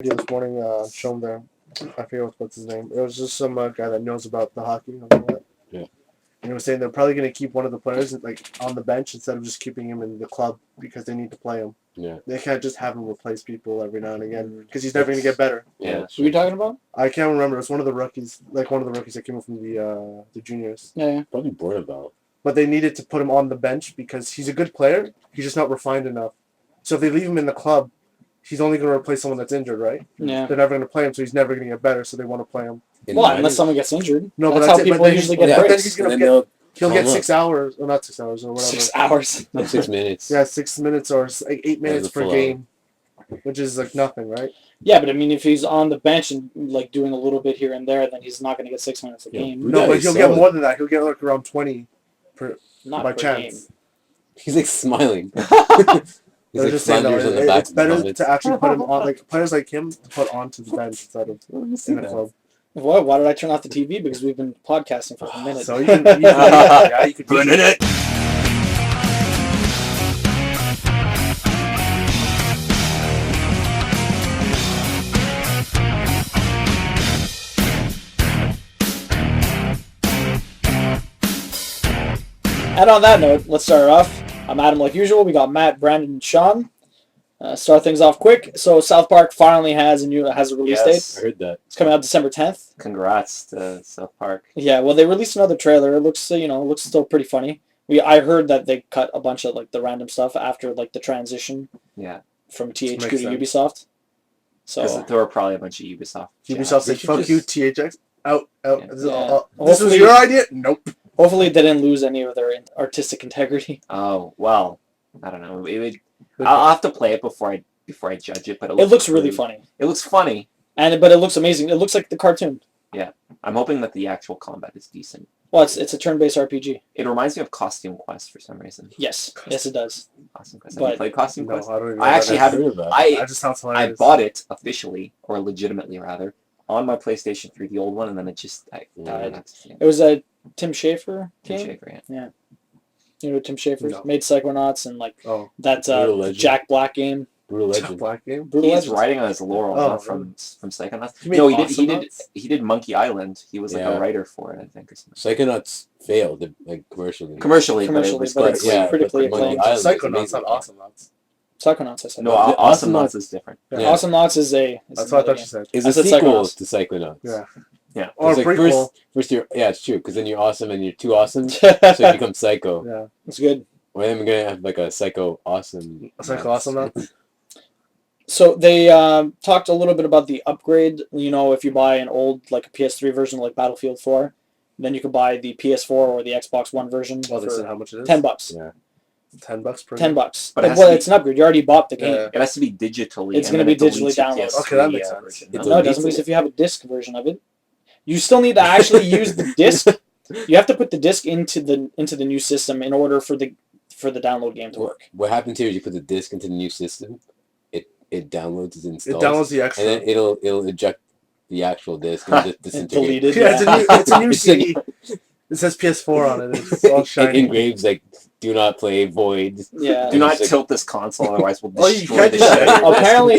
video this morning shown there. I forget what's his name. It was just some guy that knows about the hockey and all that. Yeah. And he was saying they're probably going to keep one of the players like on the bench instead of just keeping him in the club because they need to play him. Yeah. They can't just have him replace people every now and again because he's never going to get better. Yeah. Who are you talking about? I can't remember. It's one of the rookies, like one of the rookies that came up from the juniors. Yeah. Probably bored about. But they needed to put him on the bench because he's a good player. He's just not refined enough. So if they leave him in the club, he's only going to replace someone that's injured, right? Yeah. They're never going to play him, so he's never going to get better. So they want to play him. Well, unless someone gets injured. No, that's but how people usually get then breaks. he's going to he'll get 6 hours, or not 6 hours, or whatever. 6 hours. Not 6 minutes. Yeah, 6 minutes or like 8 minutes per game, which is like nothing, right? Yeah, but I mean, if he's on the bench and like doing a little bit here and there, then he's not going to get 6 minutes a game. No, but he'll get more than that. He'll get like around 20 Not by per chance. game. He's like smiling. He's They're like just saying Flanders on the back it's better of the to actually put him on, like players like him, to put onto the bench instead of in the club. What? Why did I turn off the TV? Because we've been podcasting for a minute. So you can yeah, you could do it. And on that note, let's start off. I'm Adam like usual. We got Matt, Brandon, and Sean. Start things off quick. So South Park finally has a release date. I heard that. It's coming out December 10th. Congrats to South Park. Yeah, well, they released another trailer. It looks, looks still pretty funny. I heard that they cut a bunch of like the random stuff after like the transition. Yeah. From THQ Makes to sense. Ubisoft. Because So there were probably a bunch of Ubisoft. Ubisoft say, fuck you, THX. Out. Yeah. This was Hopefully- your idea? Nope. hopefully they didn't lose any of their artistic integrity. Oh well, I don't know. I'll have to play it before I judge it. But It looks really funny, It looks funny. but it looks amazing. It looks like the cartoon. I'm hoping that the actual combat is decent. Well, it's a turn-based RPG. It reminds me of Costume Quest for some reason. Yes, it does. Costume Quest. Have you played Costume No, Quest? I don't even I actually know haven't. heard about that I just sounds I hilarious. bought it officially, or legitimately rather, on my PlayStation 3, the old one, and then it just died. It was a Tim Schafer Tim game. Schafer, yeah. You know Tim Schafer No. made Psychonauts and like Oh, that Brutal Legend. Jack Black game. Brutal Jack Legend. Black game? Brutal He's Legends. riding on his laurels Oh, from Psychonauts. You mean No, he Awesome did Nuts? he did Monkey Island. He was like Yeah. a writer for it, I think, or something. Psychonauts failed, like commercially. Commercially, Commercially, but it was but like, it's yeah, critically but Monkey acclaimed. Island is Psychonauts, amazing. not Awesome Nuts. Psychonauts, I said. no, The Awesome Awesome Nuts Nuts- is different. Yeah. Yeah. Awesome Nuts is That's what I thought you said. It's I a said sequel Psychonauts. to Psychonauts. Yeah. Yeah. Or a It's like prequel. first you're, yeah, it's true, because then you're awesome and you're too awesome, so game. you become psycho. Yeah. It's good. Or then we're going to have like a psycho awesome. It's like Awesome Nuts. So they talked a little bit about the upgrade. If you buy an old like a PS3 version like Battlefield 4, then you could buy the PS4 or the Xbox One version Well, they said for how much it is? $10. Yeah. $10 per $10. But it has Well, to be- it's an upgrade. You already bought the game. Yeah. It has to be digitally. It's and gonna then be it deletes digitally your downloaded. PS3, Okay, that makes sense. version. It No, it doesn't, deletes because it. if you have a disc version of it, you still need to actually use the disc. You have to put the disc into the new system in order for the download game to work. What happens here is you put the disc into the new system, it downloads, it It installs, downloads the extra. and then it'll eject the actual disc and just disintegrate. Deleted. Yeah, it's a new It's like- CD. It says PS4 on it. It's all It shiny. engraves like "Do not play void." Yeah. Do not It's like- tilt this console, otherwise we'll Oh, you destroy can't the do that. shit out of your apparently,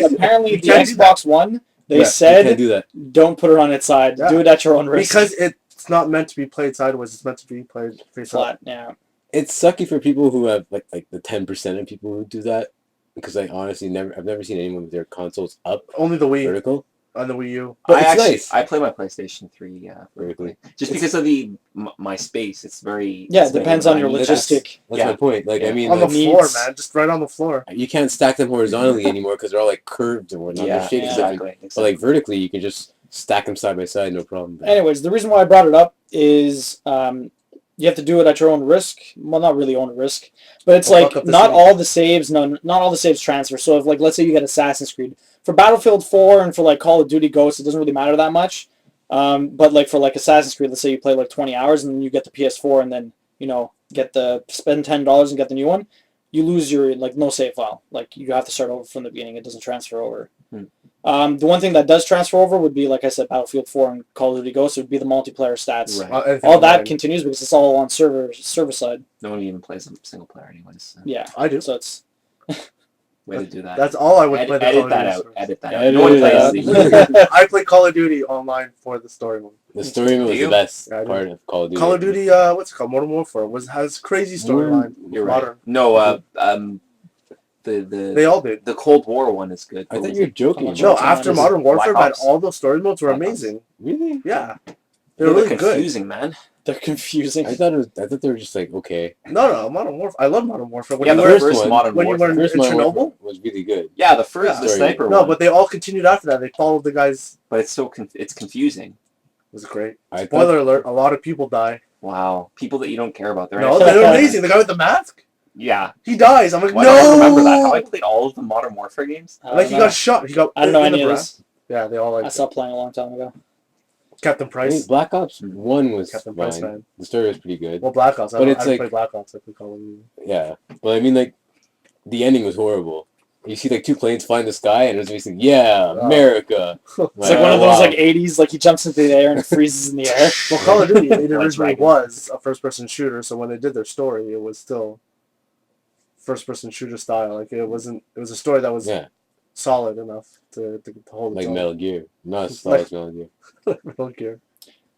You the can't do Xbox One, they Yeah, You said can't do that. don't put it on its side. Yeah. Do it at your own risk. Because it's not meant to be played sideways. It's meant to be played face up. flat. Yeah. It's sucky for people who have like the 10% of people who do that, because I honestly I've never seen anyone with their consoles up Only the Wii vertical. on the Wii U. But I it's actually nice. I play my PlayStation 3 Vertically. just It's- because of my space. It's very Yeah, it it's very depends on your tiny. logistic. That's Yeah. my point. Like I Yeah. mean, On the like, floor, needs- man. Just right on the floor. you can't stack them horizontally anymore because they're all like curved and whatnot. Yeah, They're shaky. exactly. But like vertically, you can just stack them side by side, no problem. Anyways, the reason why I brought it up is you have to do it at your own risk. Well, not really own risk, but it's Well, like fuck up the not save. all the saves. No, not all the saves transfer. So if like let's say you get Assassin's Creed for Battlefield 4 and for like Call of Duty Ghosts, it doesn't really matter that much. But like for like Assassin's Creed, let's say you play like 20 hours and then you get the PS4 and then spend $10 and get the new one. You lose your like no save file. Like you have to start over from the beginning. It doesn't transfer over. The one thing that does transfer over would be, like I said, Battlefield 4 and Call of Duty Ghosts. It would be the multiplayer stats. Right. Anything All that online. continues because it's all on server side. No one even plays a single player anyways. So. Yeah. I do. So it's Way to do that. That's all I would play the Call Edit of that Duty out. story. Edit that out. Edit No one it plays out. the I play Call of Duty online for the story mode. The story mode Do was you? the best Yeah, I do. part of Call of Duty. Call of Duty, what's it called? Modern Warfare has crazy storyline. You're right. Modern. No, They the all did. the Cold War one is good. I What thought was you were it? joking. No, about No, it. after Black Modern Warfare, man, Ops. all those story modes were Black Ops. amazing. Really? Yeah. They They're were really good. confusing, man. They're confusing. I thought they were just like okay. No, Modern Warfare. I love Modern Warfare. When Yeah, you the were first one- Modern when you Warfare. were- First in Modern Chernobyl? Warfare was really good. Yeah, the first, Yeah. the sniper no, one. but they all continued after that. They followed the guys. But it's so it's confusing. It was great. I Spoiler thought, alert: a lot of people die. Wow, people that you don't care about. They're No, actually- they're amazing. The guy with the mask, Yeah. he dies. I'm like, Why no. don't I remember that? How I played all of the Modern Warfare games? I Like don't he know. got shot. He got. I don't know in the any of breast. this. Yeah, they all I like stopped playing a long time ago. Captain I Price. think Black Ops 1 was Captain Price fine. fan. The story was pretty good. Well, Black Ops. I But don't, it's I don't like- play Black Ops. I play Call of Duty. Yeah, but I mean, like, the ending was horrible. You see, like, two planes fly in the sky, and it was basically, yeah, Oh. America. It's like one of wow. those like 80s, like he jumps into the air and freezes in the air. Well, Call of Duty it Like originally Dragon. was a first-person shooter, so when they did their story, it was still first-person shooter style. Like it wasn't. It was a story that was Yeah, solid enough to hold like its own. Metal Gear. Not as solid as Metal Gear. Metal Gear.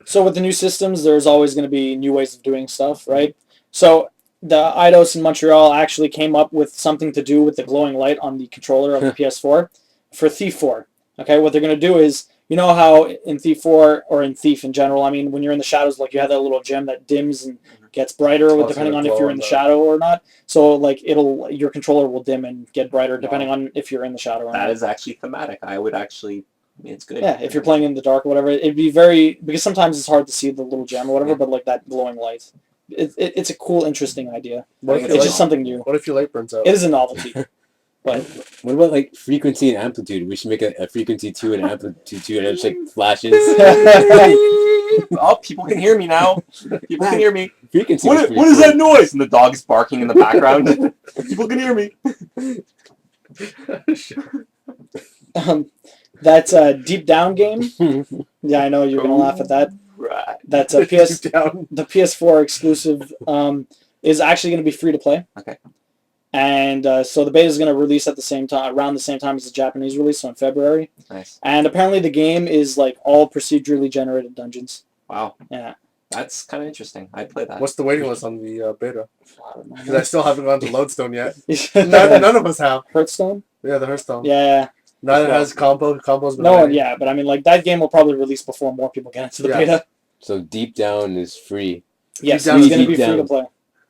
So with the new systems, there's always going to be new ways of doing stuff, right? So the IDOS in Montreal actually came up with something to do with the glowing light on the controller of the PS4 for Thief 4. Okay, what they're going to do is, you know how in Thief 4, or in Thief in general, I mean, when you're in the shadows, like you have that little gem that dims and gets brighter Oh, depending so on it'll if you're glow in the on the- shadow or not. So like your controller will dim and get brighter depending on if you're in the shadow or That not. is actually thematic. I would actually. It's good. Yeah, if you're playing in the dark or whatever, it'd be very, because sometimes it's hard to see the little gem or whatever, Yeah. but like that glowing light. It's a cool, interesting idea. What think if, It's your just light, something new. what if your light burns out? It is a novelty. But What about, like, frequency and amplitude? We should make a frequency 2 and amplitude 2, and it just, like, flashes. Oh, people can hear me now. People can hear me. Frequency was What pretty is cool. that noise? And the dog is barking in the background. People can hear me. that's a Deep Down game. Yeah, I know you're gonna laugh at that. Right. That's a PS Deep down. the PS4 exclusive is actually going to be free to play. Okay. And so the beta is going to release at the same time, around the same time as the Japanese release, so in February. Nice. And apparently the game is like all procedurally generated dungeons. Wow. Yeah. That's kind of interesting. I'd play that. What's the waiting list on the beta? I don't know. Because I still haven't gone to Lodestone yet. None of us have. Hearthstone? Yeah, the Hearthstone. Yeah. Neither Yeah. has combo. Combo's been No one, waiting. yeah, but I mean, like that game will probably release before more people get into the Yeah. beta. So Deep Down is free. Yes, Down it's is going to be Deep free Down. to play.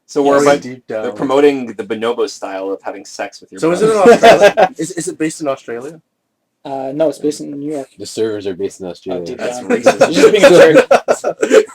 So we're Very about, deep down. they're promoting the bonobo style of having sex with your So is it brother. in Australia? is it based in Australia? No, it's based in New York. The servers are based in Australia. Deep That's Down. racist. You're just being a jerk.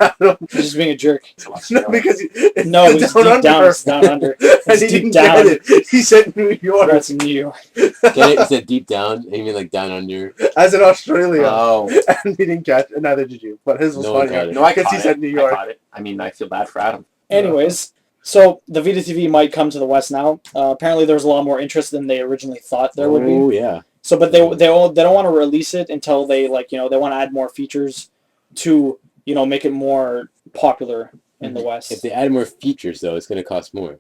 I don't- You're just being a jerk. no, because it's No, it's down Deep under. Down. It's Down Under. and It's he Deep didn't Down. get it. He said New York, That's in New York. Get it? Is it Deep Down? You mean like down under? as in Australia, Oh. and he didn't catch. And neither did you. But his was No one funnier. got it. No, I Because caught he it. said New York. I caught it. I mean, I feel bad for Adam. Anyways, so the Vita TV might come to the West now. Apparently, there's a lot more interest than they originally thought there would be. Oh, yeah. So, but they don't want to release it until they they want to add more features to make it more popular in the West. If they add more features, though, it's going to cost more.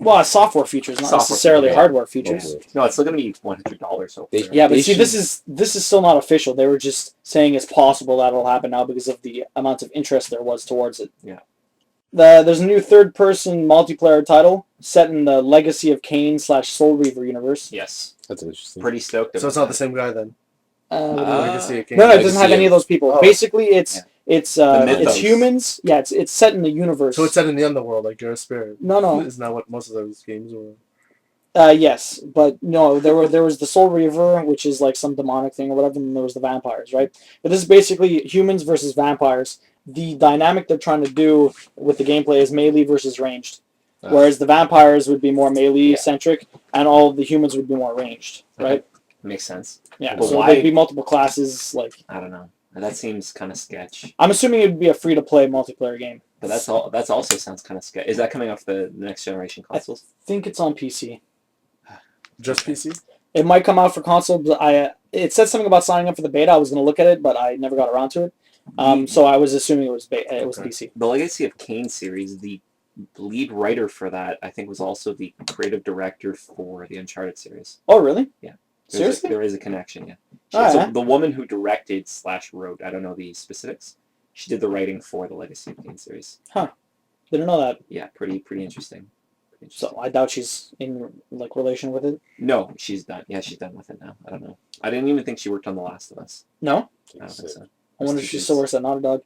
Well, software features, not Software necessarily features, hardware features. Hopefully. No, it's still going to be $100. So They- Yeah, but They see, should- this is still not official. They were just saying it's possible that'll happen now because of the amount of interest there was towards it. Yeah. There's a new third-person multiplayer title set in the Legacy of Kain / Soul Reaver universe. yes, That's interesting. pretty stoked. So it's about not the same guy then. no, Legacy of Kain. it doesn't Legacy have any of- of those people. Oh. Basically, it's mythos. it's humans. Yeah, it's set in the universe. So it's set in the underworld, like you're a spirit. no. Isn't that what most of those games were? Yes, but no, there was the Soul Reaver, which is like some demonic thing or whatever, and there was the vampires, right? But this is basically humans versus vampires. The dynamic they're trying to do with the gameplay is melee versus ranged, whereas the vampires would be more melee centric, and all of the humans would be more ranged, right? Makes sense. Yeah, But so why- there'd be multiple classes. Like, I don't know. That seems kind of sketch. I'm assuming it would be a free to play multiplayer game. But that's all. That's also sounds kind of sketch. Is that coming off the next generation consoles? I think it's on PC. Just PC? It might come out for console, but it said something about signing up for the beta. I was going to look at it, but I never got around to it. So I was assuming it was Okay. PC. The Legacy of Kain series, the lead writer for that, I think, was also the creative director for the Uncharted series. Oh, really? Yeah. Seriously? There is a connection, yeah. Oh, So yeah? the woman who directed / wrote, I don't know the specifics, she did the writing for the Legacy of Kain series. Didn't know that. Yeah, pretty interesting. So I doubt she's in like relation with it. No, she's done. Yeah, she's done with it now. I don't know. I didn't even think she worked on The Last of Us. No? I don't think so. I wonder if Those she two still dudes. works at Naughty Dog.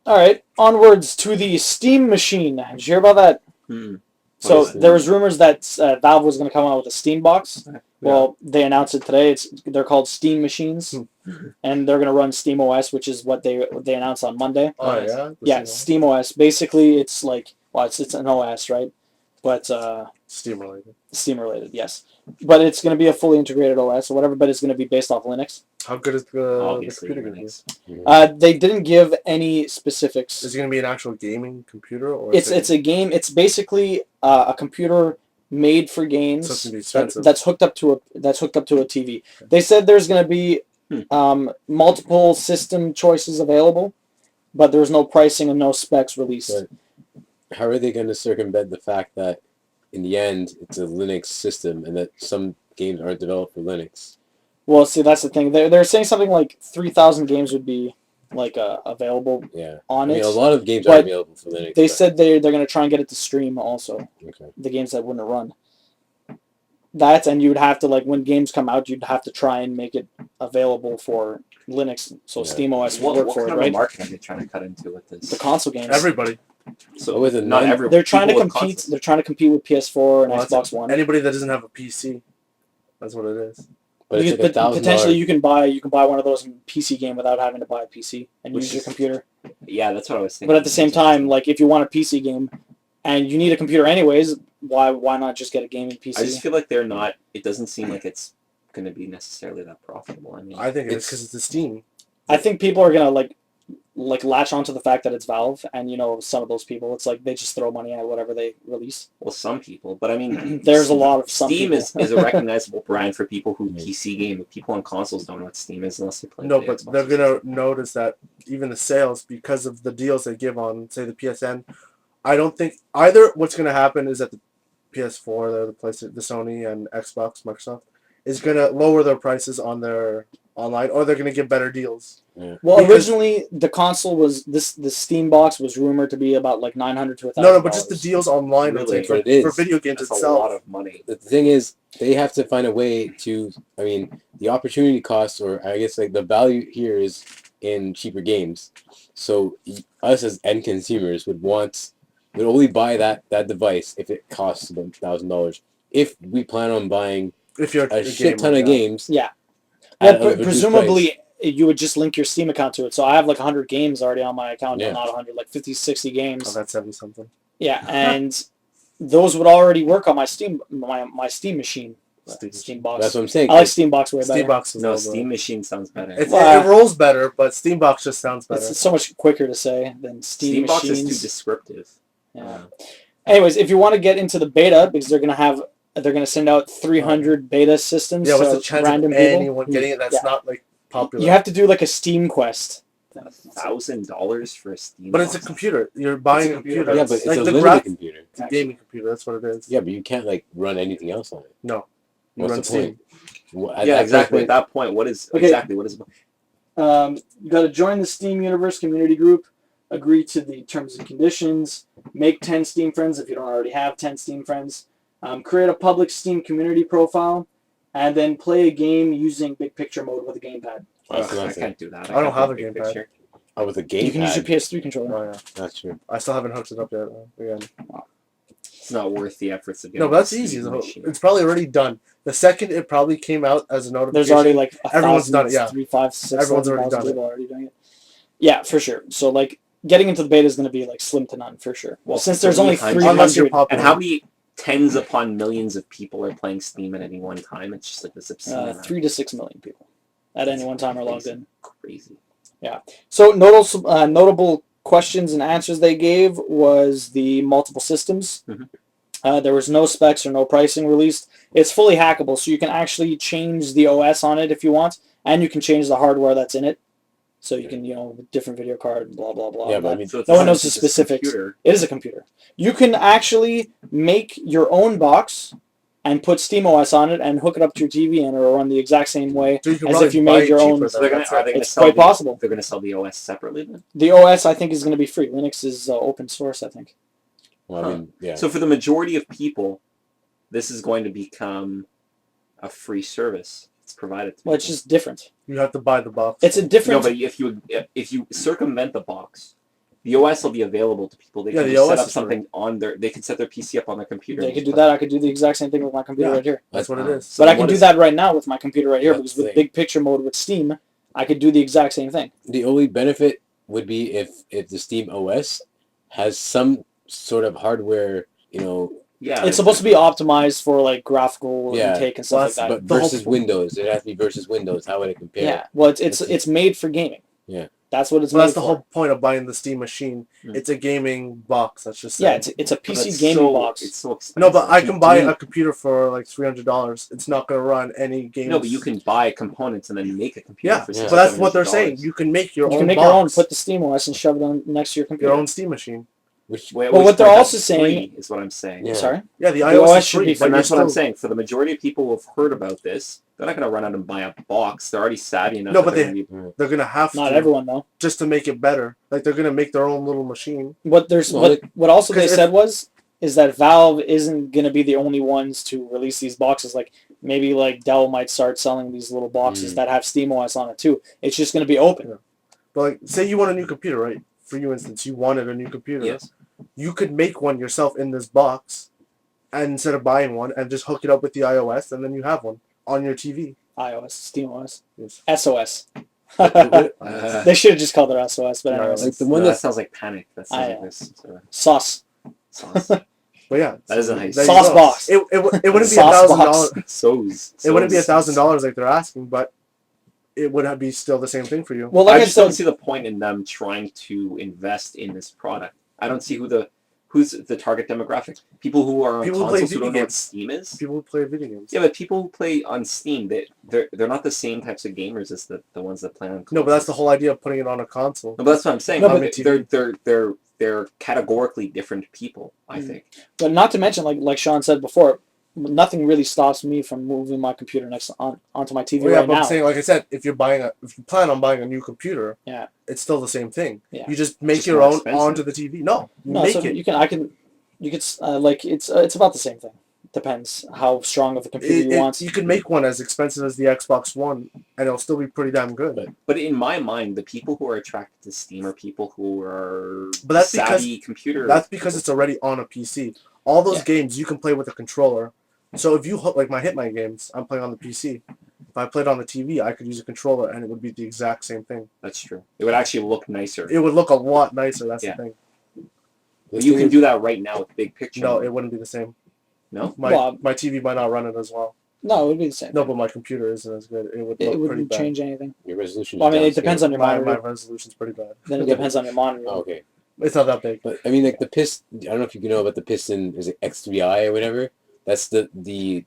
Alright, onwards to the Steam machine. Did you hear about that? Hmm. So is it? there was rumors that Valve was going to come out with a Steam box. Well, they announced it today. They're called Steam machines, and they're going to run Steam OS, which is what they announced on Monday. Oh Nice. yeah. The Yeah, Steam Steam OS. Basically, it's like, well, it's an OS, right? But Steam related. Steam related, yes. But it's going to be a fully integrated OS or whatever, but it's going to be based off Linux. How good is the Obviously, computer going to be? Linux. They didn't give any specifics. Is it going to be an actual gaming computer, or It's a game. It's basically a computer made for games So it's gonna be expensive. that's hooked up to a TV. They said there's going to be multiple system choices available, but there's no pricing and no specs released. But how are they going to circumvent the fact that in the end it's a Linux system and that some games aren't developed for Linux? Well, see, that's the thing. They're saying something like 3,000 games would be like available Yeah. on I mean, it. a lot of games but aren't available for Linux. They but- said they're going to try and get it to stream also. Okay. The games that wouldn't run. And you would have to, like, when games come out, you'd have to try and make it available for Linux, so Yeah. SteamOS would work What for kind it, of right? market are they trying to cut into with this? The console games. everybody? So with a not non- everyone. They're trying to people with compete. consoles. They're trying to compete with PS4 and Well, that's Xbox One. Anybody that doesn't have a PC, that's what it is. But it's You- like but potentially $1,000. you can buy one of those in PC game without having to buy a PC and Which use your is- computer. Yeah, that's what I was thinking. But at the same time, like if you want a PC game and you need a computer anyways, why not just get a gaming PC? I just feel like they're not. It doesn't seem like it's going to be necessarily that profitable. I mean, I think it's It's- because it's a Steam. I think people are gonna like latch onto the fact that it's Valve, and some of those people, it's like they just throw money at whatever they release. well, some people, but I mean, There's a lot of some Steam people. is a recognizable brand for people who Yeah. PC game. People on consoles don't know what Steam is unless they play. No, the but Xbox they're or gonna something. notice that even the sales, because of the deals they give on, say, the PSN. I don't think either. What's gonna happen is that the PS4, the PlayStation, the Sony and Xbox, Microsoft, is gonna lower their prices on their online, or they're gonna give better deals. Well, Because- originally the console was the Steam box was rumored to be about like $900 to $1,000. No, but just the deals online, Really? I'm saying, But it for is. video games That's a itself. lot of money. The thing is, they have to find a way to. I mean, the opportunity cost, or I guess like the value here is in cheaper games. So us as end consumers would only buy that device if it costs about $1,000. If we plan on buying If you're a shit ton of games, Yeah. at Well, a reduced presumably price. you would just link your Steam account to it. So I have like 100 games already on my account. Yeah. Not 100, like 50, 60 games. Oh, that's 70 something. Yeah, and those would already work on my Steam Steam machine. Steam box. That's what I'm saying. I like Steam box way better. Steam Box is No, all Steam Machine sounds better. it rolls better, but Steam Box just sounds better. It's so much quicker to say than Steam Box is machines. too descriptive. Yeah. Anyways, if you want to get into the beta, because they're gonna send out 300 beta systems Yeah, what's to the chance random of people. anyone getting it that's Yeah. not like popular? You have to do like a Steam quest. $1,000 for a Steam. But it's a box? computer. You're buying It's a a computer. computer. Yeah, but it's like a the limited computer. it's a gaming computer. That's what it is. Yeah, but you can't like run anything else on it. No. You What's run the Steam. point? At Yeah, that exactly. point- At that point, what is Okay. exactly what is? You got to join the Steam Universe community group, agree to the terms and conditions, make 10 Steam friends if you don't already have 10 Steam friends, create a public Steam community profile, and then play a game using big picture mode with a gamepad. That's I nothing. can't do that. I don't can't have do a big gamepad. picture. Oh, with a gamepad. You can use your PS3 controller. Oh, yeah. That's true. I still haven't hooked it up yet. Again. It's not worth the efforts of getting. No, but that's a Steam easy. machine. It's probably already done. The second it probably came out as a notification. There's already like Everyone's done it, yeah. 3, 5, 6, Everyone's 7,000 already done people already doing it. Yeah, for sure. So like getting into the beta is going to be like slim to none for sure. Well, since there's only 300. 300, Unless you're popular. And how many tens upon millions of people are playing Steam at any one time? It's just like this obscene. amount. 3 to 6 million people at any one time are logged in. Crazy. So notable questions and answers they gave was the multiple systems. There was no specs or no pricing released. It's fully hackable, so you can actually change the OS on it if you want, and you can change the hardware that's in it. So you can, different video card, blah, blah, blah. Yeah, but I mean, So it's No one knows the essentially just a specifics. computer. It is a computer. You can actually make your own box and put SteamOS on it and hook it up to your TV, and it'll run the exact same way So you can as probably if you buy made it your cheaper own. then. So they're gonna That's are it. they gonna It's sell quite the, possible. They're gonna sell the OS separately then. The OS, I think, is going to be free. Linux is open source, I think. well, I mean, yeah. So for the majority of people, this is going to become a free service. It's provided to Well, it's people. just different. You have to buy the box. It's a No, different. but if you circumvent the box, the OS will be available to people. They Yeah, can the just set OS up is something on their. They can set their PC up on their computer. They and could just do play. that. I could do the exact same thing with my computer Yeah. right here. That's what it is. So But I then can what do is- that right now with my computer right here, That's because the with thing. big picture mode with Steam, I could do the exact same thing. The only benefit would be if the Steam OS has some sort of hardware, Yeah, It's supposed to be optimized for like graphical Yeah. intake and stuff Well, like that. but The whole versus point- Windows. It has to be versus Windows. How would it compare? Yeah, well, it's It's- made for gaming. Yeah. That's what it's Well, made that's the for. whole point of buying the Steam machine. Hmm. It's a gaming box. That's just Yeah, saying. it's a But PC it's gaming box. It's so expensive. No, but I To- can to buy me- a computer for like $300. It's not gonna run any games. No, but you can buy components and then make a computer Yeah, for Yeah. but that's what they're $600. saying. You can make your You own can make box, your own, put the Steam OS, and shove it on next to your computer. your own Steam machine. Which Well, at Well, which what they're point also that's saying- free is what I'm saying. Yeah. Sorry? Yeah, the The iOS OS is should free, be but free. And you're that's what I'm still- saying. For the majority of people who have heard about this, they're not going to run out and buy a box. They're already savvy enough. No, that but they're they- gonna be- They're gonna have Not to everyone though. just to make it better. Like they're gonna make their own little machine. What there's Well, what also they 'cause if- said is that Valve isn't gonna be the only ones to release these boxes. Like maybe like Dell might start selling these little boxes Mm. that have SteamOS on it too. It's just gonna be open. Yeah. But like, say you want a new computer, right? For you instance, you wanted a new computer. Yes. You could make one yourself in this box, and instead of buying one, and just hook it up with the iOS, and then you have one on your TV. iOS, SteamOS, Yes. SOS. Uh, They should have just called it SOS, but No, anyways. like the no, one that that's sounds like panic. That sounds I like know. this sort of Sauce. sauce. But yeah, That isn't how you there say Sauce go. box. It wouldn't be Sauce $1,000. box. So's. It wouldn't be So's. $1,000 like they're asking, but it would be still the same thing for you. Well, like I I just don't said, see the point in them trying to invest in this product. I don't see who's the target demographic. People who are on People who play consoles who don't video know what games. Steam is. People who play video games. Yeah, but people who play on Steam, they're not the same types of gamers as the ones that play on consoles. No, but that's the whole idea of putting it on a console. No, but that's what I'm saying. No, but- They're categorically different people. I Mm. think. but not to mention, like Sean said before, nothing really stops me from moving my computer onto my TV Well, yeah, right but I'm now. saying, like I said, if you plan on buying a new computer, Yeah. it's still the same thing. Yeah. You just make Just your more own expensive. onto the TV. No, you No, make so it. you could like it's about the same thing. Depends how strong of a computer you want. You can make one as expensive as the Xbox One, and it'll still be pretty damn good. But in my mind, the people who are attracted to Steam are people who are But that's because- savvy computer. That's because it's already on a PC. All those Yeah. games you can play with a controller. So if you like my Hitman games, I'm playing on the PC. If I played on the TV, I could use a controller, and it would be the exact same thing. That's true. It would actually look nicer. It would look a lot nicer. That's Yeah. the thing. But you can do that right now with big picture. No, it wouldn't be the same. No? My TV might not run it as well. No, it would be the same. No, but my computer isn't as good. It would look It pretty wouldn't bad. change anything. Your resolution. Well, I mean, it depends on your My monitor. resolution's pretty bad. Then it depends on your monitor. Oh, okay. It's not that big. But I mean, like the piston. I don't know if you know about the piston. Is it X3i or whatever? That's the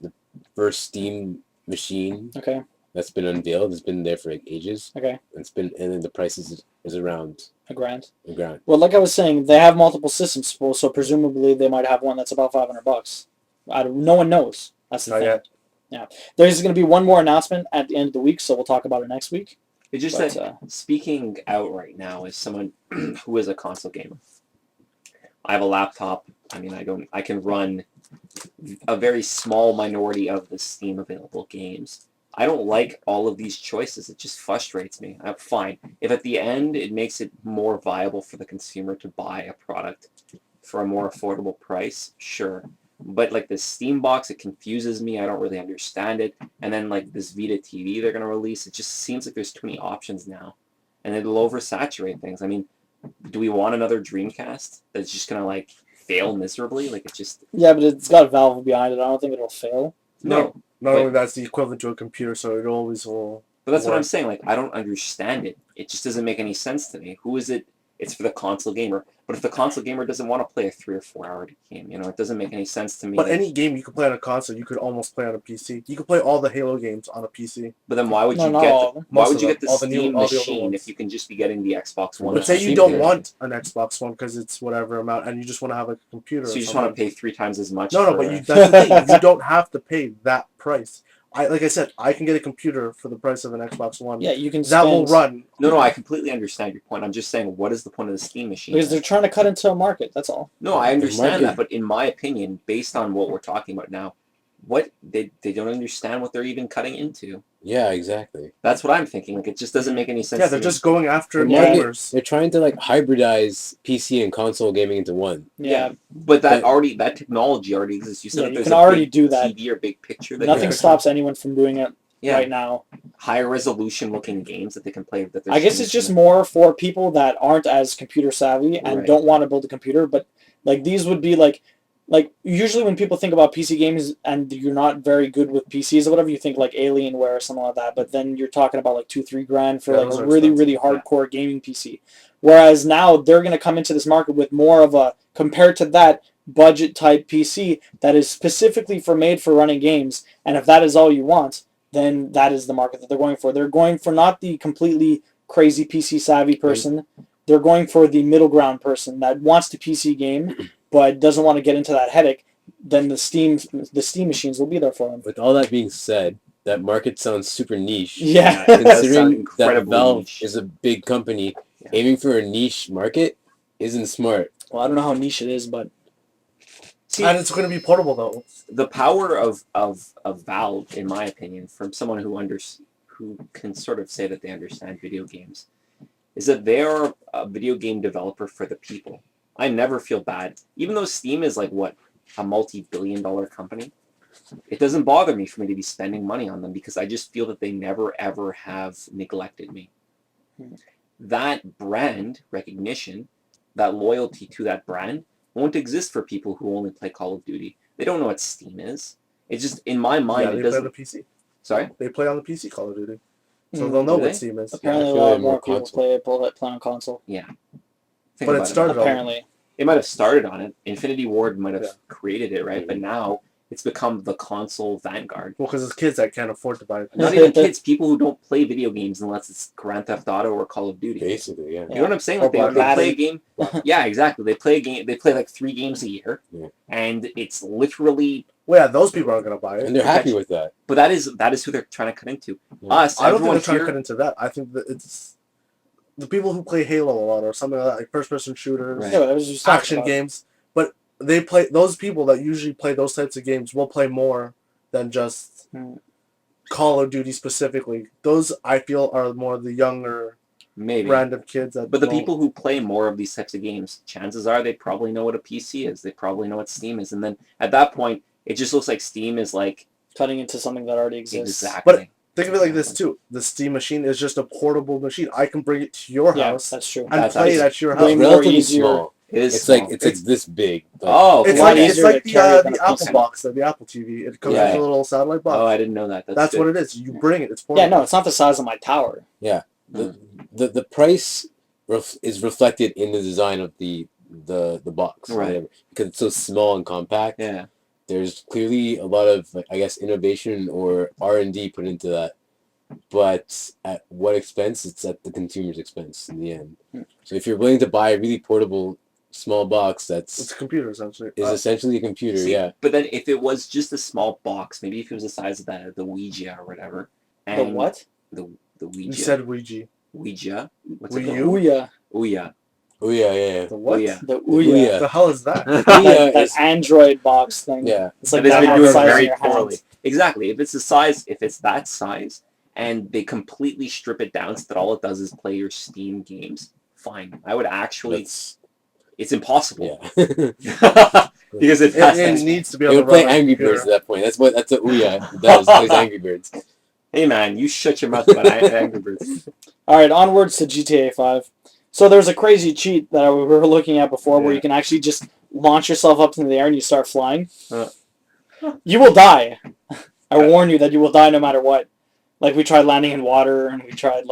first Steam machine Okay. that's been unveiled. It's been there for like ages. Okay. And then the price is around A grand. the ground. Well, like I was saying, they have multiple systems, so presumably they might have one that's about $500. No one knows. That's the Not thing. yet. Yeah. There's going to be one more announcement at the end of the week, so we'll talk about it next week. It's just But, that speaking out right now as someone who is a console gamer, I have a laptop. I mean, I can run a very small minority of the Steam available games. I don't like all of these choices. It just frustrates me. I'm fine. If at the end it makes it more viable for the consumer to buy a product for a more affordable price, sure. But like the Steam box, it confuses me. I don't really understand it. And then like this Vita TV they're gonna release, it just seems like there's too many options now, and it'll oversaturate things. I mean, do we want another Dreamcast that's just gonna like fail miserably? Like it just Yeah, but it's got a Valve behind it. I don't think it'll fail. no. Not But- only that's the equivalent to a computer, so it always will. But that's what I'm work. saying. Like I don't understand it. It just doesn't make any sense to me. Who is it? It's for the console gamer. But if the console gamer doesn't want to play a 3 or 4 hour game, it doesn't make any sense to me. But any game you could play on a console, you could almost play on a PC. You could play all the Halo games on a PC. But then why would No, you not get all of them. why Most would of you them. get the All the new- Steam all the older machine ones. if you can just be getting the Xbox One? But say Steam you don't version. want an Xbox One because it's whatever amount, and you just want to have a computer. So or you just want to something. pay 3 times as much. No, for but a- that's the thing. You don't have to pay that price. Like I said, I can get a computer for the price of an Xbox One. Yeah, you can That will spend- run. No, I completely understand your point. I'm just saying, what is the point of the Steam machine? because they're trying to cut into a market. That's all. No, I understand market- that, but in my opinion, based on what we're talking about now, what they don't understand what they're even cutting into. Yeah, exactly. That's what I'm thinking. Like, it just doesn't make any sense. Yeah, to they're me. just going after The market- gamers. They're trying to like hybridize PC and console gaming into one. Yeah, But that technology already exists. You said Yeah, that you there's can a already big do that. TV or big picture. That nothing you- stops anyone from doing it Yeah, right now. higher resolution looking games that they can play. That they're I guess streaming it's just to. more for people that aren't as computer savvy and Right. don't want to build a computer. But like these would be like usually when people think about PC games and you're not very good with PCs or whatever, you think like Alienware or something like that. But then you're talking about like $2-3 for Yeah, like those a are really expensive. hardcore gaming PC. Whereas now they're going to come into this market with more of a, compared to that, budget type PC that is specifically made for running games. And if that is all you want, then that is the market that they're going for. They're going for not the completely crazy PC savvy person. They're going for the middle ground person that wants to PC game but doesn't want to get into that headache. Then the Steam machines will be there for them. With all that being said, that market sounds super niche. Yeah. It does sound Considering that incredibly Valve niche. is a big company, Yeah. aiming for a niche market isn't smart. Well, I don't know how niche it is, but See, And it's going to be portable though. the power of Valve, in my opinion, from someone who can sort of say that they understand video games, is that they are a video game developer for the people. I never feel bad, even though Steam is like what, a multi-billion-dollar company. It doesn't bother me for me to be spending money on them because I just feel that they never ever have neglected me. That brand recognition, that loyalty to that brand, won't exist for people who only play Call of Duty. They don't know what Steam is. It's just, in my mind, Yeah, it they play on doesn't... the PC. Sorry? They play on the PC Call of Duty. So Mm, they'll know do what they? Steam is. apparently I a feel lot like more more people console. play on console. Think But about it started on Apparently. It might have started on it. Infinity Ward might have Yeah. created it, right? Mhm. But now it's become the console vanguard. Well, because it's kids that can't afford to buy it. Not even kids, people who don't play video games unless it's Grand Theft Auto or Call of Duty. Basically, yeah. You know what I'm saying? Or Like they Black play a Ops. game. Yeah, exactly. They play a game. They play like 3 games a year, Yeah. and it's literally. Well, yeah, those people aren't going to buy And it. they're happy with that. But that is who they're trying to cut into. Yeah. Us, I don't think everyone they're trying to here. cut into that. I think that it's the people who play Halo a lot or something like that, like first-person shooters, Right. Yeah, but I was just talking action about- games. But they play those people that usually play those types of games will play more than just Hmm. Call of Duty specifically. Those I feel are more the younger Maybe. brand of kids that. But the don't- people who play more of these types of games, chances are they probably know what a PC is. They probably know what Steam is. And then at that point, it just looks like Steam is like cutting into something that already exists. exactly. think of it like this too: the Steam machine is just a portable machine. I can bring it to your Yeah, house that's true. and That's play it awesome. at your Way house. It's more relatively easier. small. It is It's like small. it's this big. Like, Oh, It's a lot like easier to the carry than the a Apple PC. box, the Apple TV. It comes Yeah. with a little satellite box. oh, I didn't know that. That's good. what it is. You bring it. It's portable. Yeah, no, it's not the size of my tower. the price is reflected in the design of the box, Right. whatever, because it's so small and compact. Yeah. There's clearly a lot of, like, I guess, innovation or R&D put into that, but at what expense? It's at the consumer's expense in the end. So if you're willing to buy a really portable small box It's that's a computer essentially. is essentially a computer, See, yeah. But then if it was just a small box, maybe if it was the size of the Ouija or whatever. The And what? The Ouija. You said Ouija. Ouija. What's Wii it U? called? Ouya. Ouija. Oh yeah, yeah, The what? yeah. The Ouya. Ouya. What the hell is that? yeah. That is, Android box thing. yeah. It's like That has that been has doing the size of very your hand. poorly. Exactly. If it's that size, and they completely strip it down so that all it does is play your Steam games, fine. I would actually. That's, It's impossible yeah. because it It, has. it needs to be It able would to play run on a Angry computer. Birds at that point. That's what Ouya does. Plays Angry Birds. Hey man, you shut your mouth about Angry Birds. All right, onwards to GTA 5. So there's a crazy cheat that we were looking at before where Yeah. you can actually just launch yourself up into the air and you start flying. Uh. You will die. I warn you that you will die no matter what. Like we tried landing in water and we tried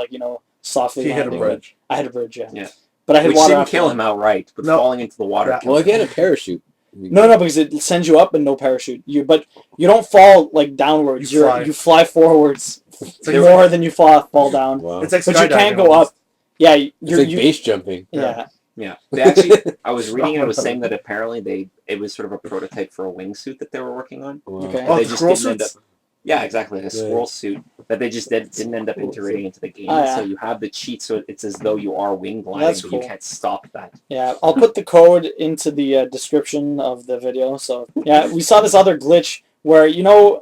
softly He hit a landing. bridge. I hit a bridge, yeah. Yeah. but I hit Which water didn't after kill that. him outright, but No. falling into the water Yeah. killed Well, if him. you had a parachute. No, because it sends you up and no parachute. But you don't fall like downwards. You fly. You fly forwards like- more than you fall down. Wow. It's like But you can't skydiving go almost. up. Yeah, It's like base jumping. yeah. Yeah, they actually. I was reading and it was Whatever. saying that apparently it was sort of a prototype for a wingsuit that they were working on. Wow. Okay. Oh, They the just squirrel didn't end suits? Yeah, exactly, like a Yeah. squirrel suit that they just didn't end up integrating into the game. Oh, yeah. So you have the cheat, so it's as though you are wing gliding, That's but cool. you can't stop that. Yeah, I'll put the code into the description of the video. So yeah, we saw this other glitch where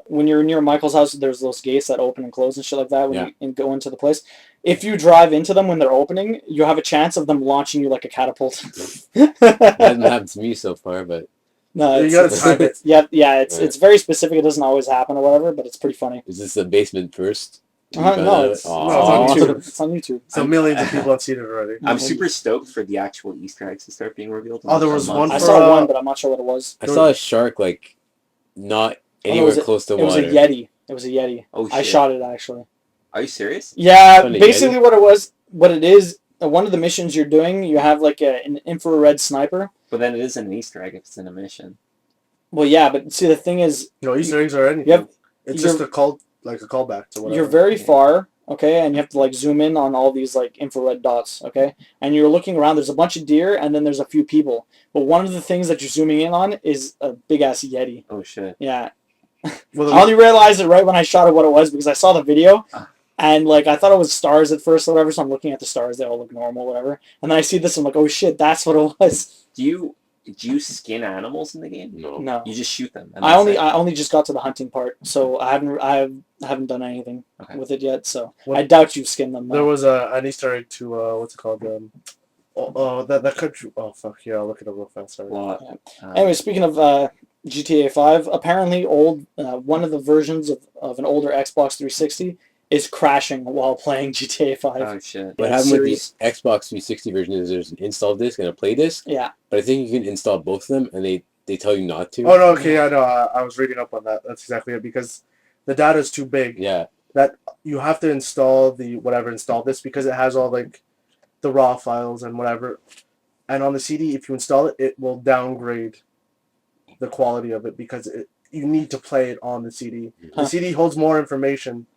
when you're near Michael's house, there's those gates that open and close and shit like that when Yeah. you go into the place. If you drive into them when they're opening, you have a chance of them launching you like a catapult. That hasn't happened to me so far, but No, You gotta time it. yeah, Right. it's very specific. It doesn't always happen or whatever, but it's pretty funny. is this the basement first? You No, found out? it's on Aw. YouTube. It's on YouTube. So millions of people have seen it already. I'm Mhm. super stoked for the actual Easter eggs to start being revealed. in Oh, there a was month. one I for, saw one, but I'm not sure what it was. I saw a shark like not no, anywhere it was close to It was a water. Yeti. It was a Yeti. Oh shit! I shot it actually. Are you serious? Yeah, Found a basically what it is, one of the missions you're doing, you have like an infrared sniper. But then it isn't an Easter egg if it's in a mission. Well, yeah, but see the thing is, Easter eggs or anything. You have- it's you're- just a callback to whatever. you're very Yeah. far, okay, and you have to like zoom in on all these like infrared dots, okay, and you're looking around. There's a bunch of deer, and then there's a few people. But one of the things that you're zooming in on is a big ass Yeti. Oh shit! Yeah, Well, I only realized it right when I shot it what it was because I saw the video. Ah. And like I thought it was stars at first or whatever, so I'm looking at the stars, they all look normal, whatever. And then I see this, I'm like, oh shit, that's what it was. Do you skin animals in the game? No. No. You just shoot them. And I that's only it? I only just got to the hunting part, so I haven't done anything Okay. with it yet. So What- I doubt you've skinned them. there Though. was an Easter egg to what's it called? That country. Oh fuck yeah! I'll look it up real fast. Sorry. Lot. Anyway, speaking of GTA 5, apparently one of the versions of an older Xbox 360 is crashing while playing GTA 5. Oh shit! What Yeah, happened series. with the Xbox 360 version is there's an install disc and a play disc, Yeah, but I think you can install both of them, and they tell you not to. Oh no! Okay, yeah, no. I was reading up on that. That's exactly it because the data is too big. Yeah, You have to install install this because it has all like the raw files and whatever. And on the CD, if you install it, it will downgrade the quality of it because you need to play it on the CD. Huh. The CD holds more information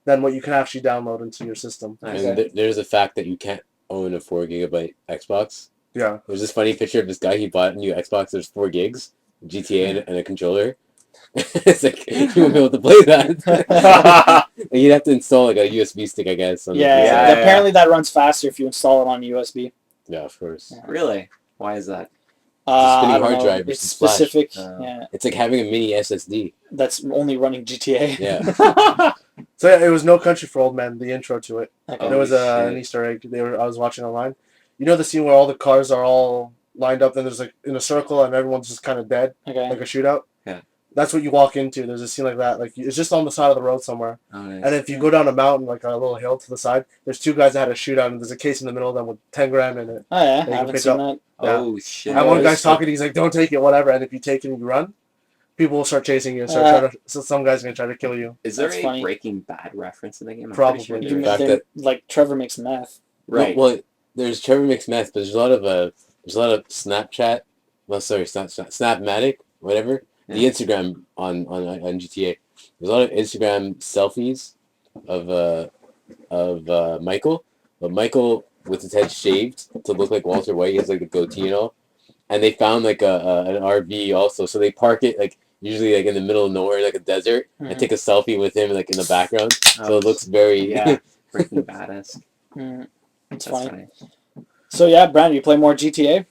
than what you can actually download into your system. and Okay. there's a fact that you can't own a 4 GB Xbox. Yeah. There's this funny picture of this guy. He bought a new Xbox. There's 4 gigs, GTA and a controller. It's like you won't be able to play that. And you'd have to install like a USB stick, I guess. on the yeah. PC. Yeah. Apparently that runs faster if you install it on USB. Yeah, of course. Yeah. Really? Why is that? a spinning I don't hard know. drive It's versus flash. specific. Oh. Yeah, It's like having a mini SSD. that's only running GTA. Yeah. So yeah, it was No Country for Old Men, the intro to it. Okay. And there was Holy an shit. Easter egg I was watching online. You know the scene where all the cars are all lined up and there's like in a circle and everyone's just kind of dead, Okay. like a shootout? Yeah. That's what you walk into. There's a scene like that. Like it's just on the side of the road somewhere. Oh, nice. And if you go down a mountain, like on a little hill to the side, there's two guys that had a shootout and there's a case in the middle of them with 10 grand in it. Oh yeah, I can haven't pick seen up. that. Oh shit! And one Yeah, guy's it's talking, he's like, don't take it, whatever. And if you take it and you run, people will start chasing you. So some guy's going to try to kill you. Is there That's a funny. Breaking Bad reference in the game? I'm Probably. pretty You sure The there fact is. that- like Trevor makes meth. Right. Well, there's Trevor Mix Meth, but there's a lot of Snapchat. Well, sorry, Snapmatic, whatever. The Yeah. Instagram on GTA. There's a lot of Instagram selfies of Michael, but Michael with his head shaved to look like Walter White. He has like a goatee and all. And they found like an RV also, so they park it like usually like in the middle of nowhere, like a desert, Mhm. and take a selfie with him like in the background. So Oh, it looks very yeah, Breaking Badass. Mm, it's That's funny. funny. So yeah, Brandon, you play more GTA?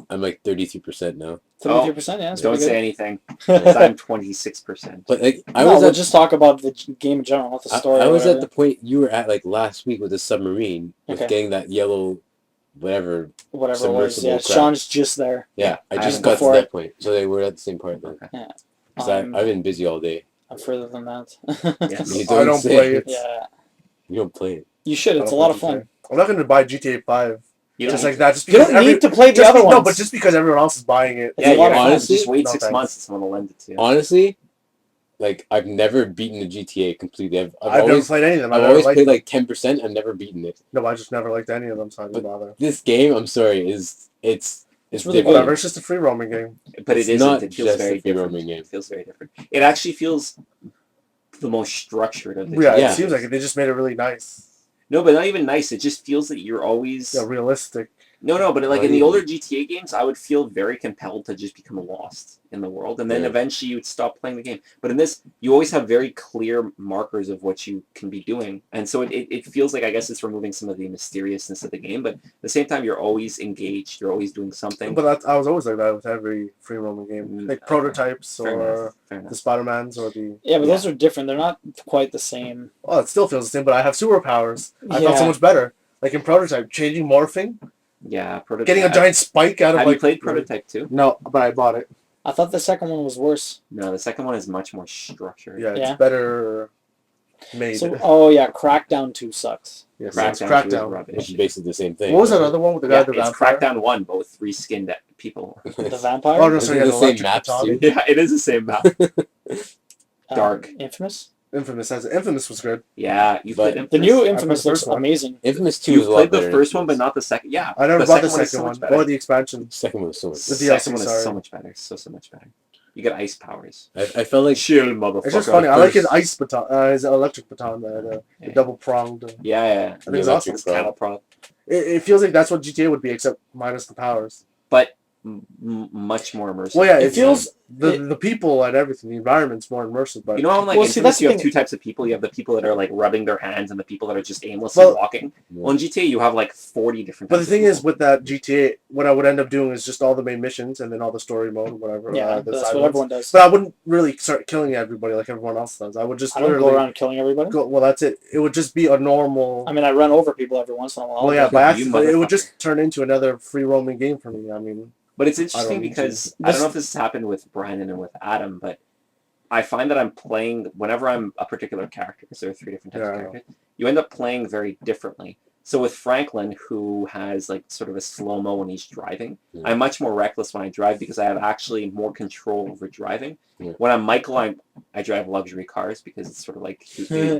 I'm like 33% now. 33%, yeah. That's Don't pretty say good. anything. 'Cause I'm 26%. But like I No, was we'll at just talk about the game in general, not the story. I or was at whatever. the point you were at like last week with the submarine with Okay. getting that yellow, whatever. whatever it was. submersible Yeah, crap. Sean's just there. Yeah, I I just haven't got to before that it. point. So they were at the same part then. Okay. Because I'm I've been busy all day. further than that. Yes. You I don't say- play it. Yeah, You don't play it. you should. I It's a don't lot play of fun. GTA. I'm not going to buy GTA 5 You just don't- like that. Just You because don't need to play the just other be- ones. No, but just because everyone else is buying it. It's yeah, a lot you're of fun. fine. Honestly, Just wait no 6 thanks. months and someone will lend it to you. Honestly, like I've never beaten the GTA completely. I've I've never always played any of them. I've never always liked played them. like 10%. I've never beaten it. No, I just never liked any of them, so I didn't But bother. This game, I'm sorry, it's really different. Whatever, it's just a free roaming game. But It's it isn't. not It feels just very a free different. roaming game. It feels very different. It actually feels the most structured of the Yeah, Yeah. it seems like it. They just made it really nice. No, but not even nice. It just feels that you're always Yeah, realistic. no, but like Not in the even. older GTA games, I would feel very compelled to just become lost in the world, and then Yeah. eventually you would stop playing the game. But in this, you always have very clear markers of what you can be doing, and so it feels like I guess it's removing some of the mysteriousness of the game, but at the same time you're always engaged, you're always doing something. But I was always like that with every free roaming game, like Prototypes Fair or enough. Fair enough. the Spider-Mans or the. Yeah, but Yeah. those are different. They're not quite the same. Oh, it still feels the same, but I have superpowers. I felt Yeah. so much better. Like in Prototype, changing morphing, Yeah, Prototype. getting a giant spike out of Have like. you played Prototype 2? No, but I bought it. I thought the second one was worse. No, the second one is much more structured. Yeah, Yeah. it's better made. So, oh yeah, Crackdown 2 sucks. Yes, Crackdown, it's 2 is Crackdown. rubbish. Which is basically the same thing. What was that other one with the guy Yeah, with the it's vampire? Crackdown 1, but with reskinned people. The Vampire? Oh no, Is sorry, it yeah, the the same electric maps baton. too? Yeah, it is the same map. Dark. Infamous? Infamous was good. Yeah, you But played Infamous. The new played Infamous the looks first one. amazing. Infamous 2 You is a lot played better the than first one, but Infamous. not the second. Yeah, I never the bought the one is second so one, much better. or the expansion. The second one was so much The The better. second DLC, one is sorry. so much better. So much better. You get ice powers. I felt like Chill, motherfucker. It's just funny. I like his First- ice baton, his electric baton, the Yeah. double pronged. Yeah, yeah. I think The it's electric awesome. It's cattle prod, It feels like that's what GTA would be, except minus the powers. but much more immersive. Well, yeah, It it feels- feels the people and everything, the environment's more immersive. But You know how in like Well, see, Infamous that's you the have thing- two types of people. You have the people that are like rubbing their hands and the people that are just aimlessly Well- walking. Well, in GTA you have like 40 different. But the types of thing is, people. with that GTA, what I would end up doing is just all the main missions and then all the story mode, whatever. Yeah, the that's side what ones. everyone does. But I wouldn't really start killing everybody like everyone else does. I would just I don't literally go around killing everybody. Well, that's it. It would just be a normal. I mean, I run over people every once in a while. Well, yeah, but- by You accident, but it would motherfucker. just turn into another free roaming game for me. I mean, But it's I interesting don't need because to. I don't know if this has happened with Brandon and with Adam, but I find that I'm playing whenever I'm a particular character, because there are 3 different types of Yeah. characters. You end up playing very differently. So with Franklin, who has like sort of a slow mo when he's driving, Yeah. I'm much more reckless when I drive because I have actually more control over driving. Yeah. When I'm Michael, I drive luxury cars because it's sort of like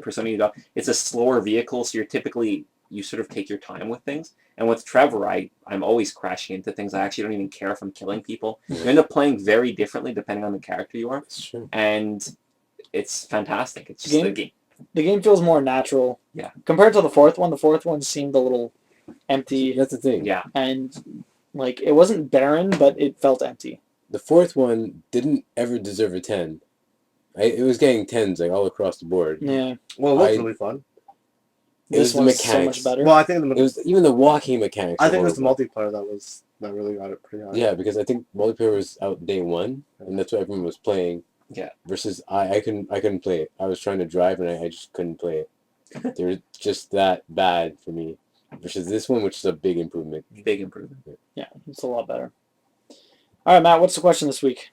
Persona you do. It's a slower vehicle, so you sort of take your time with things. And with Trevor, I'm always crashing into things. I actually don't even care if I'm killing people. Yeah. You end up playing very differently depending on the character you are, It's true. and it's fantastic. It's just Game- a game. The game feels more natural. Yeah. Compared to the fourth one, seemed a little empty, That's the thing. Yeah, and like it wasn't barren, but it felt empty. The fourth one didn't ever deserve a 10. It was getting 10s like all across the board. Yeah. well, it looked I- really fun. It This was the one's so mechanics. much better. Well, I think It was even the walking mechanics. I were think it was the horrible. multiplayer that really got it pretty high. Yeah, because I think multiplayer was out day 1, and that's what everyone was playing. Yeah. Versus I couldn't play it. I was trying to drive and I just couldn't play it. They were just that bad for me. Versus this one, which is a big improvement. big improvement. Yeah, it's a lot better. All right, Matt, what's the question this week?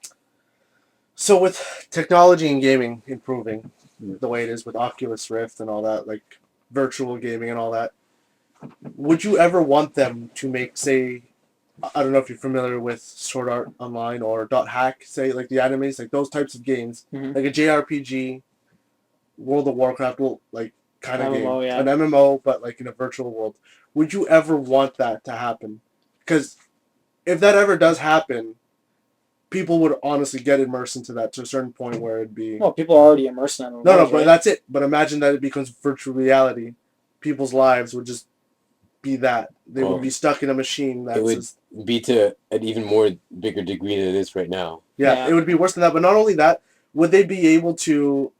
So with technology and gaming improving Mm. the way it is with Oculus Rift and all that, like virtual gaming and all that, would you ever want them to make, say, I don't know if you're familiar with Sword Art Online or Dot Hack, say, like the animes, like those types of games, Mhm. like a JRPG, World of Warcraft, like kind of game, MMO, yeah. an MMO, but like in a virtual world. Would you ever want that to happen? Because if that ever does happen, people would honestly get immersed into that to a certain point where it'd be. Well, people are already immersed in it. No, right? but that's it. But imagine that it becomes virtual reality. People's lives would just be that. They Oh. would be stuck in a machine that's would- just. Be to an even more bigger degree than it is right now. Yeah, Yeah. it would be worse than that. But not only that, would they be able to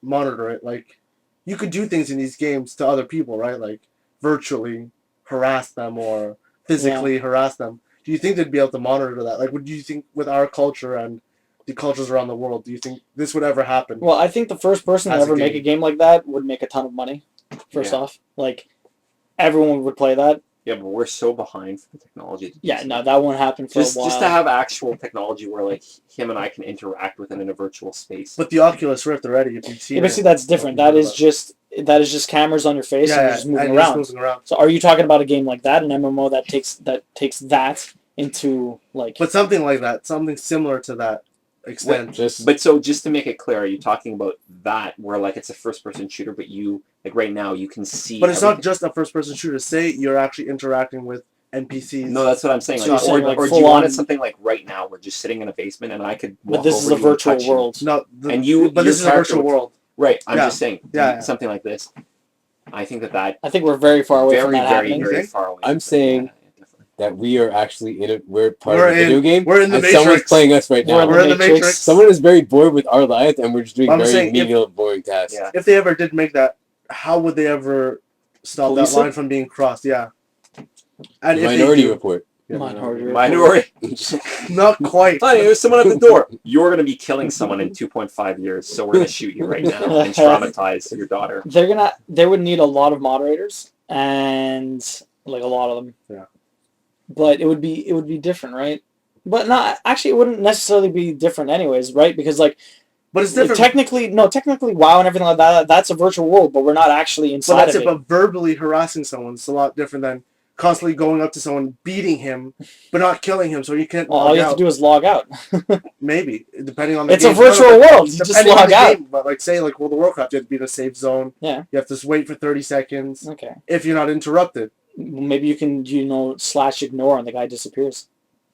monitor it? Like, you could do things in these games to other people, right? Like, virtually harass them or physically harass them. Do you think they'd be able to monitor that? Like, would you think with our culture and the cultures around the world, do you think this would ever happen? Well, I think the first person to As a ever make game. a game like that would make a ton of money. First Yeah. off, like everyone would play that. Yeah, but we're so behind for the technology. To do Yeah, so. no, that won't happen for Just a while. to have actual technology where like him and I can interact with it in a virtual space. But the Oculus Rift already, if you've seen Yeah, but it. see, that's different. That is just cameras on your face and you're just moving and around. moving around. So, are you talking about a game like that, an MMO that takes that into like? But something like that, something similar to that, extent. But so just to make it clear, are you talking about that where like it's a first-person shooter, but you like right now you can see? But it's not just a first-person shooter. Say you're actually interacting with NPCs. No, that's what I'm saying. So Like, you're saying, like, or do full you want on- it something like right now? We're just sitting in a basement, and I could walk But this over is a to you and virtual touch you. world. No, And you- But your this is a character virtual would- world. Right. I'm Yeah. just saying. Yeah. Something like this. I think that I think we're very far away from very, that very, happening. very Okay. far away. I'm from saying- that. Yeah, definitely. That we are actually we're part We're of a video in- game. we're in the and someone's Matrix. playing us right now. We're in the Matrix. Someone is very bored with our lives, and we're just doing I'm very saying if- menial, boring tasks. Yeah. If they ever did make that, how would they ever stop Police that line it? from being crossed? Yeah. And if they Minority do- Report. Yeah, Minority. Not quite. Honey, there's someone at the door. You're going to be killing someone in 2.5 years, so we're going to shoot you right now and traumatize your daughter. They would need a lot of moderators and like a lot of them. Yeah. But it would be different, right? But not actually, it wouldn't necessarily be different anyways, right? Because like, But it's different. technically WoW and everything like that, that's a virtual world, but we're not actually But inside that's of it. it. But verbally harassing someone is a lot different than constantly going up to someone, beating him, but not killing him, so you can't All log you have out. to do is log out. Maybe, depending on the It's game. a virtual world. You just Depending on log the out. game, but like say like World of Warcraft, you have to be in a safe zone. Yeah. You have to just wait for 30 seconds Okay. if you're not interrupted. Maybe you can /ignore and the guy disappears.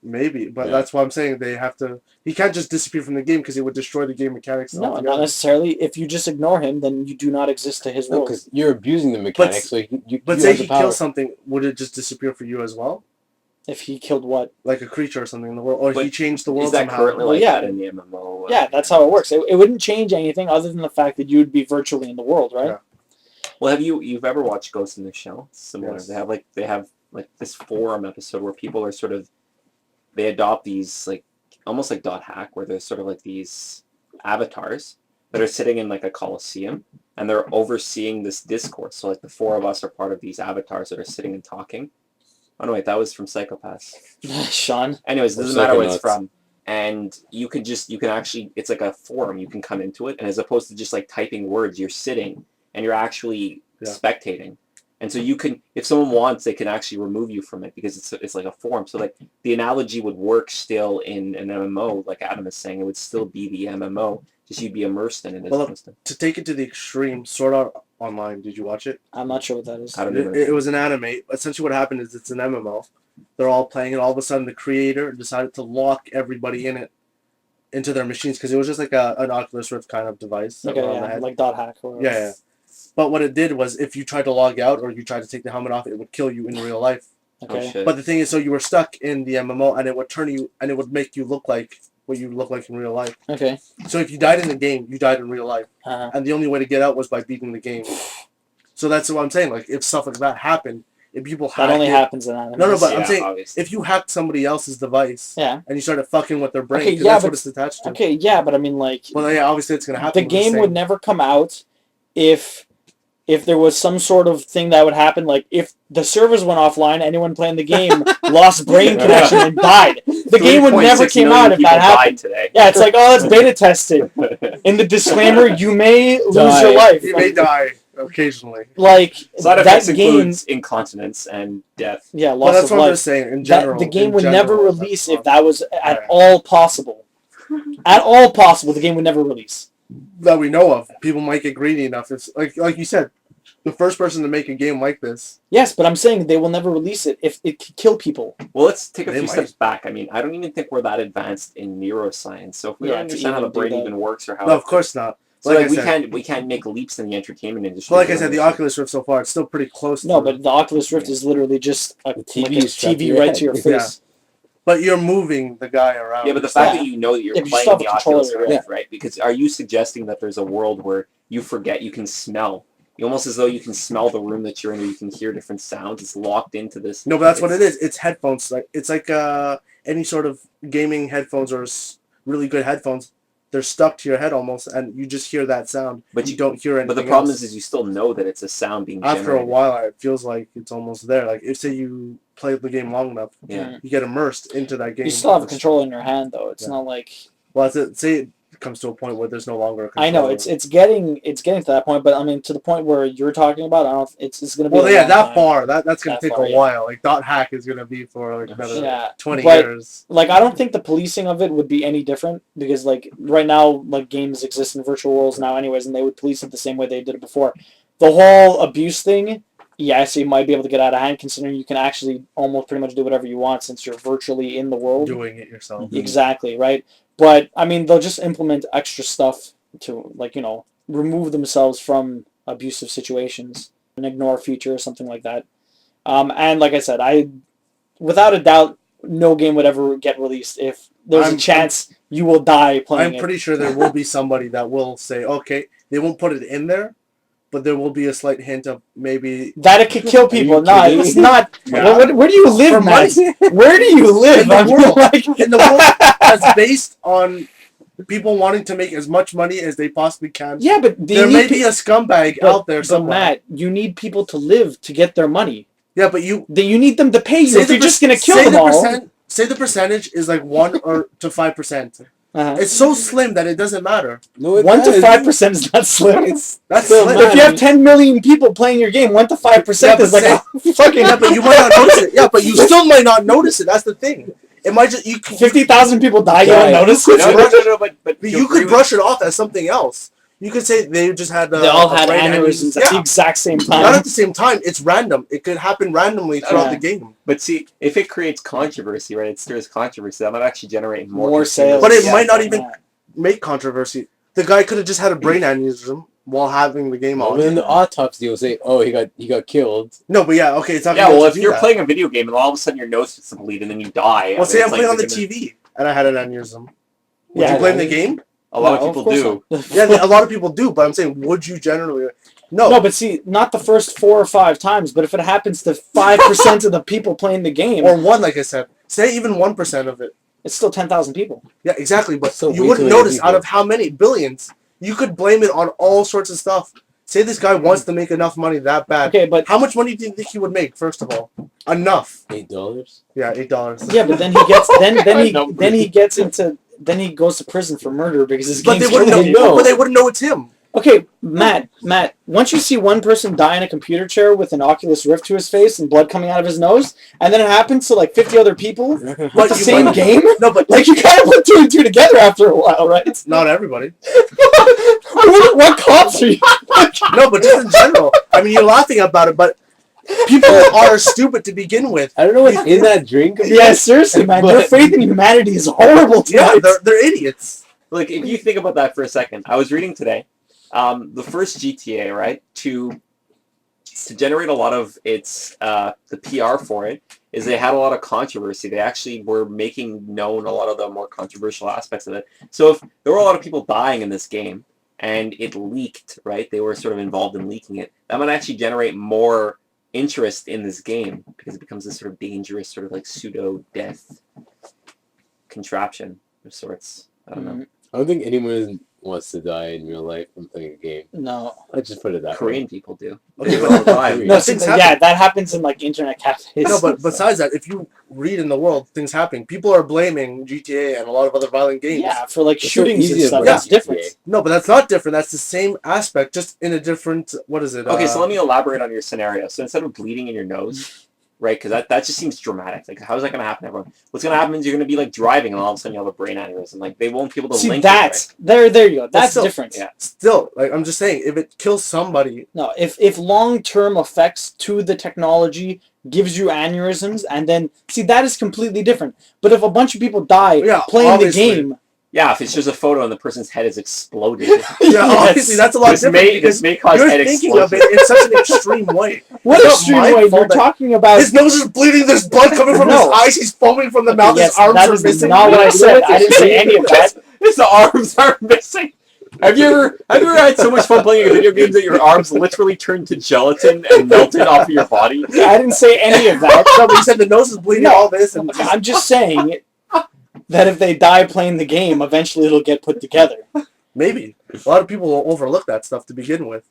Maybe, but Yeah. that's why I'm saying they have to. He can't just disappear from the game because it would destroy the game mechanics. No, altogether. not necessarily. If you just ignore him, then you do not exist to his No, world. because you're abusing the mechanics. So you But you say have he the power. kills something, would it just disappear for you as well? If he killed what? Like a creature or something in the world, or But he changed the world Is that somehow? currently Well, like yeah. that in the MMO? Yeah, that's how it works. It wouldn't change anything other than the fact that you would be virtually in the world, right? Yeah. Well, have you've ever watched Ghost in the Shell? It's similar. Yes. They have this forum episode where people are sort of they adopt these like almost like dot hack where there's sort of like these avatars that are sitting in like a coliseum and they're overseeing this discourse. So like the four of us are part of these avatars that are sitting and talking. Oh no, wait, that was from Psychopaths. Sean. Anyways, Or doesn't matter what it's Psychonauts. from. And you can actually, it's like a forum, you can come into it, and as opposed to just like typing words, you're sitting and you're actually Yeah. spectating. And so you can, if someone wants, they can actually remove you from it because it's like a forum. So like the analogy would work still in an MMO, like Adam is saying, it would still be the MMO, just you'd be immersed in it as Well, opposed to. To take it to the extreme, Sword Art Online. Did you watch it? I'm not sure what that is. I don't It, even. it was an anime. Essentially, what happened is it's an MMO. They're all playing, and all of a sudden, the creator decided to lock everybody in it into their machines because it was just like an Oculus Rift kind of device. that Okay, went on the yeah, head. like dot hack. Or Yeah, yeah. But what it did was, if you tried to log out or you tried to take the helmet off, it would kill you in real life. Oh Okay. shit. But the thing is, so you were stuck in the MMO, and it would turn you, and it would make you look like what you look like in real life. Okay. So if you died in the game, you died in real life, Uh-huh. and the only way to get out was by beating the game. So that's what I'm saying. Like, if stuff like that happened, if people That hacked only it, happens in anime. No, but yeah, I'm saying obviously. if you hacked somebody else's device Yeah. and you started fucking with their brain, Okay, 'cause yeah, that's but- what it's attached to. Okay, yeah, but I mean, like, Well, yeah, obviously it's gonna happen. the with game same- would never come out if there was some sort of thing that would happen, like if the servers went offline, anyone playing the game lost brain connection and died. The game would never 3.6 came million out if people that happened. died today. Yeah, it's like, oh, that's beta tested. In the disclaimer, you may lose Die. your life. You may die occasionally. Like Side effects that game, includes incontinence and death. yeah, Well, loss that's of what I'm life. just saying. In That general, the game in would never general, release that's if that was at Yeah. all possible. At all possible, the game would never release. that we know of. People might get greedy enough. It's like you said, the first person to make a game like this. Yes, but I'm saying they will never release it if it could kill people. Well, let's take a They few might. steps back. I mean, I don't even think we're that advanced in neuroscience. So if we Yeah, don't to understand how the even do brain that. even works or how No, it- of course not. so like like, I we said- can't make leaps in the entertainment industry. But like I said, the Oculus Rift so far, it's still pretty close. No, to, but the Oculus Rift is literally just a The TV like a is strapped to TV your right head. to your Yeah. face. But you're moving the guy around. Yeah, but the fact Yeah. that you know that you're Yeah, but you playing still have the a controller, Oculus Rift, yeah. right? Because are you suggesting that there's a world where you forget you can smell? You almost as though you can smell the room that you're in, or you can hear different sounds. It's locked into this. No, but that's what it is. It's headphones. Like it's like any sort of gaming headphones or really good headphones. They're stuck to your head almost, and you just hear that sound. But You don't hear anything. But the problem else. is you still know that it's a sound being After a generated. while, it feels like it's almost there. Like if say you play the game long enough, Yeah. you get immersed into that game. You still have a controller in your hand, though. It's Yeah. not like Well, that's it. Say comes to a point where there's no longer a I know control. it's getting to that point, but I mean to the point where you're talking about, I don't. It's going to be. Well, a yeah, long that time. far. That's gonna That take far, a yeah. while. Like dot hack is gonna be for like another Yeah, 20 but- years. Like I don't think the policing of it would be any different because like right now like games exist in virtual worlds now anyways, and they would police it the same way they did it before. The whole abuse thing, yes, you might be able to get out of hand considering you can actually almost pretty much do whatever you want since you're virtually in the world. Doing it yourself. Exactly, right? But I mean they'll just implement extra stuff to like, remove themselves from abusive situations, an ignore feature or something like that. And like I said, without a doubt no game would ever get released if there's a chance you will die playing I'm pretty sure there will be somebody that will say, okay, they won't put it in there, but there will be a slight hint of maybe that it could kill people. No, kidding? it's not. Yeah. Where do you For live, Matt? money. Where do you live? In the I mean, world. like- in the world that's based on people wanting to make as much money as they possibly can. Yeah, but There may be a scumbag out there But somewhere. Matt, you need people to live to get their money. Yeah, but you You need them to pay you say if the you're just gonna kill say them the all. say the percentage is like 1 or to 5%. Uh-huh. It's so slim that it doesn't matter. No, it 1 to does. 5% is not slim. That's So slim. mad. If you have 10 million people playing your game, 1 to 5% Yeah, but is like a fucking Yeah, but you might not notice it. Yeah, but you still might not notice it. That's the thing. It might just 50,000 people die. You don't Yeah. notice You it. could- No, but you could brush it off as something else. You could say they just had. They all had brain aneurysms at the Yeah, exact same not time. at the same time. It's random. It could happen randomly throughout Yeah. the game. But see, if it creates controversy, right? It stirs controversy. That might actually generate more More consumers. sales. But it Yeah, might not from even that. make controversy. The guy could have just had a brain aneurysm while having the game Well, on. then the autopsy will say, "Oh, he got killed." No, but yeah, okay, it's not. Yeah, gonna well, let if you do you're that. playing a video game and all of a sudden your nose starts to bleed and then you die. Well, say I'm it's like playing on the they're gonna- TV and I had an aneurysm. Would Yeah, you blame I the mean- game? A lot No, of people do. course not. Yeah, a lot of people do, but I'm saying, would you generally? No. No, but see, not the first 4 or 5 times, but if it happens to 5% of the people playing the game, Or one, like I said. Say even 1% of it. it's still 10,000 people. Yeah, exactly. But So you way wouldn't too many notice people. out of how many billions. You could blame it on all sorts of stuff. Say this guy wants to make enough money that bad. Okay, but How much money do you think he would make? First of all, enough. $8. Yeah, $8. yeah, but then he gets No. then he gets into then he goes to prison for murder because his But they game's wouldn't know. ruined. No. But they wouldn't know it's him. Okay, Matt, once you see one person die in a computer chair with an Oculus Rift to his face and blood coming out of his nose, and then it happens to like 50 other people with But the you same might- game, No, but like you kind of put 2 and 2 together after a while, right? not everybody. what cops are you? No, but just in general. I mean, you're laughing about it, but people are stupid to begin with. I don't know what's in that drink. Yeah, seriously, man, your But- faith in humanity is horrible Yeah, tonight. they're idiots. Like, if you think about that for a second, I was reading today, the first GTA, right, to generate a lot of its, the PR for it, is they had a lot of controversy. They actually were making known a lot of the more controversial aspects of it. So if there were a lot of people dying in this game, and it leaked, right, they were sort of involved in leaking it, that might actually generate more interest in this game, because it becomes this sort of dangerous, sort of like pseudo-death contraption of sorts. I don't know. I don't think anyone wants to die in real life from playing a game. No. Let's just put it that Korean people do. Okay, They do it all the time. No, things see, happen. yeah, that happens in like internet cafes. No, but besides that, if you read in the world things happening, people are blaming GTA and a lot of other violent games. yeah, for like It's so shootings easy and to stuff, blame that's GTA. different. No, but that's not different. That's the same aspect, just in a different. What is it? Okay, so let me elaborate on your scenario. So instead of bleeding in your nose, right, because that just seems dramatic. Like, how is that going to happen to everyone? What's going to happen is you're going to be, like, driving, and all of a sudden you have a brain aneurysm. Like, they won't be able to See, link that's it, there you go. That's still- different. yeah. Still, like I'm just saying, if it kills somebody, No, if long-term effects to the technology gives you aneurysms, and then see that is completely different. But if a bunch of people die Yeah, playing obviously. the game, Yeah, if it's just a photo and the person's head is exploded. yeah, Yes. obviously that's a lot this different. may because cause you're head thinking of explosion. it in such an extreme way. what It's not extreme my way you're fault that talking about? His nose is bleeding. There's blood coming from No. his eyes. He's foaming from the mouth. Yes, his arms that are is missing. not what I said. I didn't say any of that. His arms are missing. Have you ever had so much fun playing video games that your arms literally turned to gelatin and melted off of your body? I didn't say any of that. No, but he said the nose is bleeding. No. All this and Okay, I'm just saying that if they die playing the game, eventually it'll get put together. maybe a lot of people will overlook that stuff to begin with.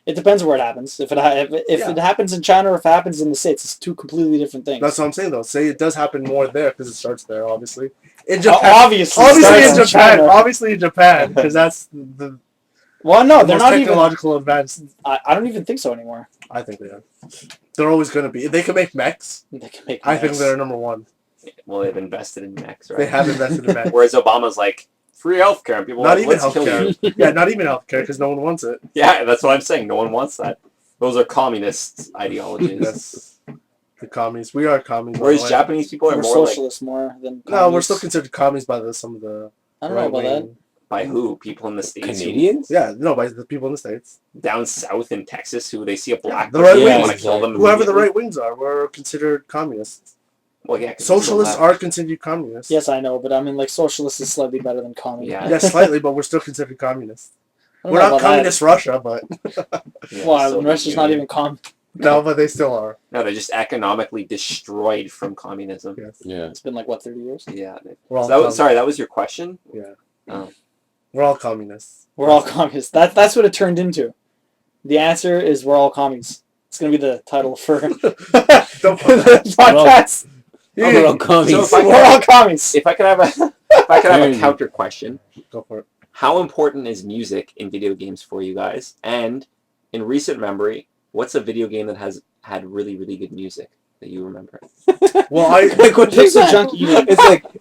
It depends where it happens. If Yeah. it happens in China or if it happens in the States, it's two completely different things. That's what I'm saying though. Say it does happen more there because it starts there, obviously. In Japan, Obviously obviously in starts Japan, China. obviously in Japan, because that's the Well, no, they're most not even. technological advance. I don't even think so anymore. I think they are. They're always going to be. If they can make mechs, They can make. I think mechs. they're number one. Well, they've invested in mechs, right? They have invested in mechs. Whereas Obama's like free healthcare, and people are Not like, even let's kill you. healthcare. Yeah, not even healthcare because no one wants it. Yeah, that's what I'm saying. No one wants that. Those are communist ideologies. That's the commies. We are commies. by Whereas the way. Japanese people are We're more like socialists more than. No, we're communists. still considered commies by some of the I don't know about that. right-wing- by who? People in the states, who- Canadians? Yeah, no, by the people in the States. down south in Texas, who they see a black The person, right they wings. want to kill them. Whoever the immediately. right wings are, we're considered communists. Well, yeah, 'cause it's still Socialists left. are considered communists. Yes, I know, but I mean, like, socialist is slightly better than communist. Yeah. Yeah, slightly, but we're still considered communists. I don't We're know not about that. communist Russia, but Yeah, Well, Soviet Russia's not Union. even com. no, but they still are. No, they're just economically destroyed from communism. Yes. Yeah. It's been like what 30 years. Yeah. We're all So that was, communists. sorry, that was your question? Yeah. Oh. We're all communists. We're all communists. That's what it turned into. The answer is we're all commies. It's gonna be the title for Don't the put that. podcast. Oh, we're all commies. So if I We're all commies. If I could have a counter question, Go for it. how important is music in video games for you guys? And in recent memory, what's a video game that has had really, really good music that you remember? Well, I Like, what is Pixel that? Junkie.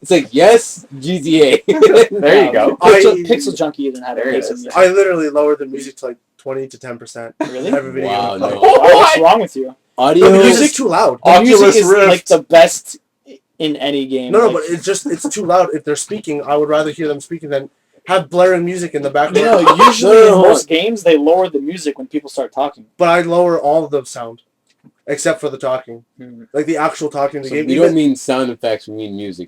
It's like yes, GTA. There you go. Pixel Junkie didn't have There it amazing is. music. I literally lowered the music to like 20 to 10%. Really? Every video Wow, game. I no. play. What's wrong with you? Audio. The music's too loud. The music Oculus is Rift. like the best in any game. No, like, but it's too loud. If they're speaking, I would rather hear them speaking than have blaring music in the background. you know, usually No, in no, most games they lower the music when people start talking. But I lower all of the sound, except for the talking, like the actual talking in the So game. we Even- don't mean sound effects. We mean music.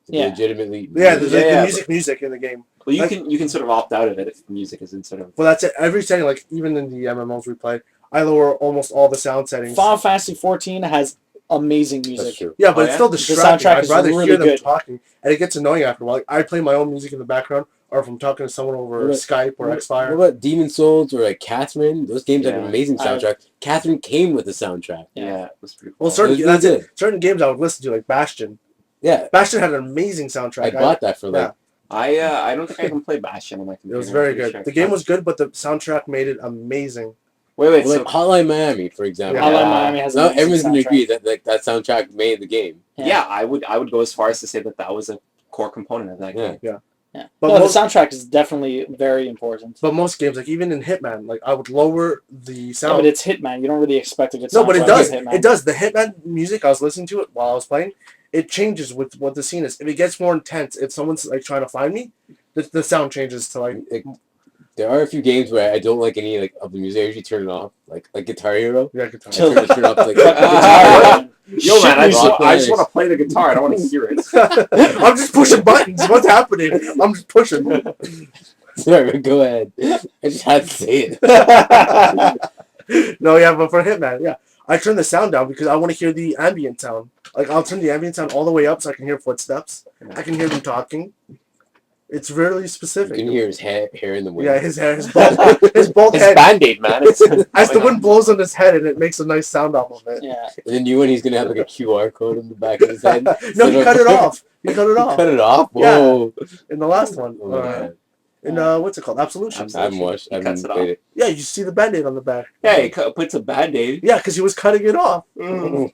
Yeah. Legitimately. yeah, the, Yeah, the music in the game. Well, you Like- can sort of opt out of it if the music isn't sort of. Well, that's it. Every setting, like even in the MMOs we play, I lower almost all the sound settings. Final Fantasy 14 has amazing music. That's true. Yeah, but Oh, it's yeah? still The distracting. soundtrack I'd is rather really hear them good. talking, and it gets annoying after a while. Like, I play my own music in the background, or if I'm talking to someone over What- Skype or What Xfire. about Demon Souls or like Catherine? Those games have Yeah. an amazing soundtrack. Catherine came with the soundtrack. Yeah, it was pretty cool. Well, certain It was really that's it. Certain games I would listen to, like Bastion. Yeah, Bastion had an amazing soundtrack. I bought that for like. I don't think I can play Bastion on my computer. It was very I'm pretty good. sure. The game was good, but the soundtrack made it amazing. Wait, Well, so like Hotline Miami, for example. Yeah. Hotline Miami has Now an amazing everyone's gonna soundtrack. agree that like that soundtrack made the game. yeah, I would go as far as to say that was a core component of that Yeah. game. Yeah. But No, most- the soundtrack is definitely very important. But most games, like even in Hitman, like I would lower the Yeah, sound. but it's Hitman. You don't really expect it to No, but it soundtrack does. with Hitman. It does. The Hitman music, I was listening to it while I was playing. It changes with what the scene is. If it gets more intense, if someone's like trying to find me, the sound changes to like. There are a few games where I don't like any like of the music. I usually turn it off, like Guitar Hero. Yeah, guitar. I turn it off like Fuck the ah, guitar. Yo, shit man, I music. just want to play the guitar. I don't want to hear it. I'm just pushing buttons. What's happening? I'm just pushing. Sorry, go ahead. I just had to say it. No, yeah, but for Hitman, yeah, I turn the sound down because I want to hear the ambient sound. Like I'll turn the ambient sound all the way up so I can hear footsteps. I can hear them talking. It's really You specific. can hear his hair in the wind. Yeah, his hair, his bald It's head. Band-Aid, man. It's As the wind blows on his head, and it makes a nice sound off of it. Yeah. And then when he's gonna have like a QR code in the back of his head. No, he cut it off. He cut it off Cut it off. Yeah. Whoa. in the last one. Oh, man. In what's it called? Absolution. I haven't watched. I He cuts haven't it played it. Yeah, you see the band-aid on the back. Yeah, he puts a Band-Aid Yeah, because he was cutting it off. Mm.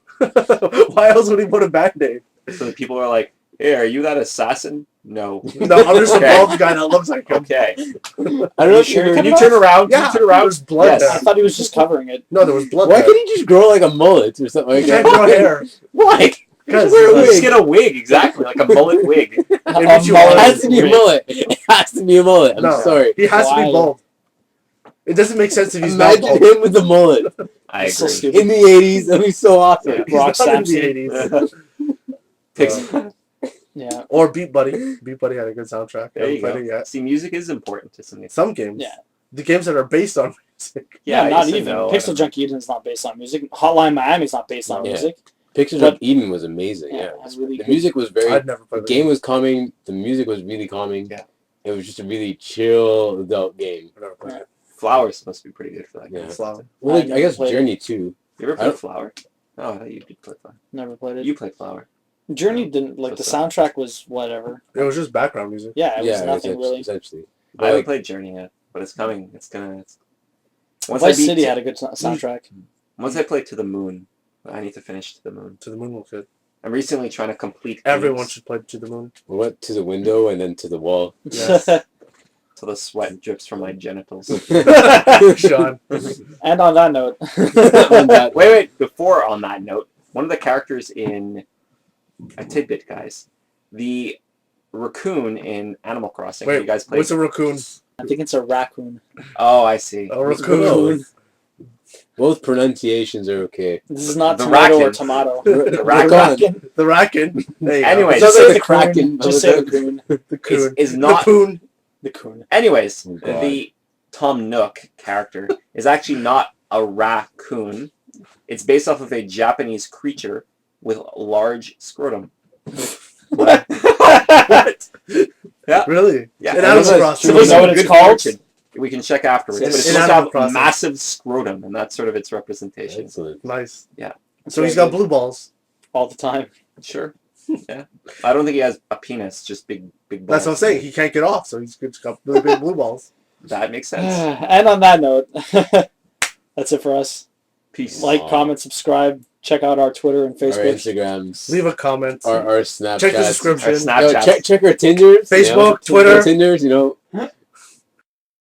Why else would he put a band-aid? so that people are like, "Hey, are you that assassin?" No. No, I'm just a Okay. bald guy that looks like him. Okay. I don't know if you sure? heard. Can you Cut it turn around? Yeah, Can you turn around? there's blood Yes. there. I thought he was just covering it. No, there was blood Why there. can't he just grow like a mullet or something like He can't that? grow hair. Why? Because Wear a Let's wig. get a wig, exactly, like a mullet wig. A If you- mullet It has to be a wig. mullet. It has to be a mullet. I'm No. sorry. he has to Why? be bald. It doesn't make sense if he's not Imagine bald. him with a mullet I It's so agree. stupid. in the 80s. That'd be so awesome. Yeah. He's Brock not in the Sampson. 80s. Pix- Yeah. Or Beat Buddy. Beat Buddy had a good soundtrack. There you Haven't played go. it yet. See, music is important to some extent. Some games. Yeah. The games that are based on music. Yeah, not yes and even. no. Pixel Junkie Eden's not based on music. Hotline Miami's not based on Yeah. music. Pictures But- of Eden was amazing. Yeah, Yeah, it was really the good. music was very. I'd never The played game was calming. The music was really calming. Yeah. It was just a really chill adult game. I've never played it. Flower's supposed to be pretty good for that. Yeah. Game. Flower. Well, I I guess played- Journey too. You ever I played don't- Flower? Oh, I thought you did play Flower. Never played it. You played Flower. Journey didn't like the soundtrack was whatever. It was just background music. Yeah, it was Yeah, nothing really. essentially. I But haven't like, played Journey yet, but it's coming. It's gonna. Vice City had a good soundtrack. Once I play To the Moon, I need to finish To the Moon. To the Moon was good. I'm recently trying to complete. Everyone games should play To the Moon. we went to the window and then to the wall. Yes. till the sweat drips from my genitals. Sean. And on that note, On that- Wait. Before on that note, one of the characters in a tidbit, guys, the raccoon in Animal Crossing. Wait, you guys played? what's a raccoon? I think it's a raccoon. Oh, I see. A raccoon. Both pronunciations are okay. This is not The tomato or raccoon. tomato. The raccoon. The raccoon. There you go. Anyways, Just Sounds say like the a Kraken. kraken. Just say the coon. The coon. is not- The poon. The coon. Anyways, Oh, God. the Tom Nook character is actually not a raccoon. It's based off of a Japanese creature with a large scrotum. What? What? Yeah. Really? Yeah. In and Animal this is- Crossing. So we know what it's good called? fortune. We can check afterwards. In But it's Animal supposed to have Crossing. massive scrotum, and that's sort of its representation. Excellent. Nice. Yeah. So he's got blue balls. All the time. Sure. Yeah. I don't think he has a penis, just big balls. That's what I'm saying. He can't get off, so he's got really big blue balls. That makes sense. And on that note, that's it for us. Peace. Like, Aw. comment, subscribe. Check out our Twitter and Our Facebook. Instagrams. Leave a comment. our Snapchats. Check the description. Our Snapchat. Check our Tinders. Facebook, you know, Twitter. Tinders, you know.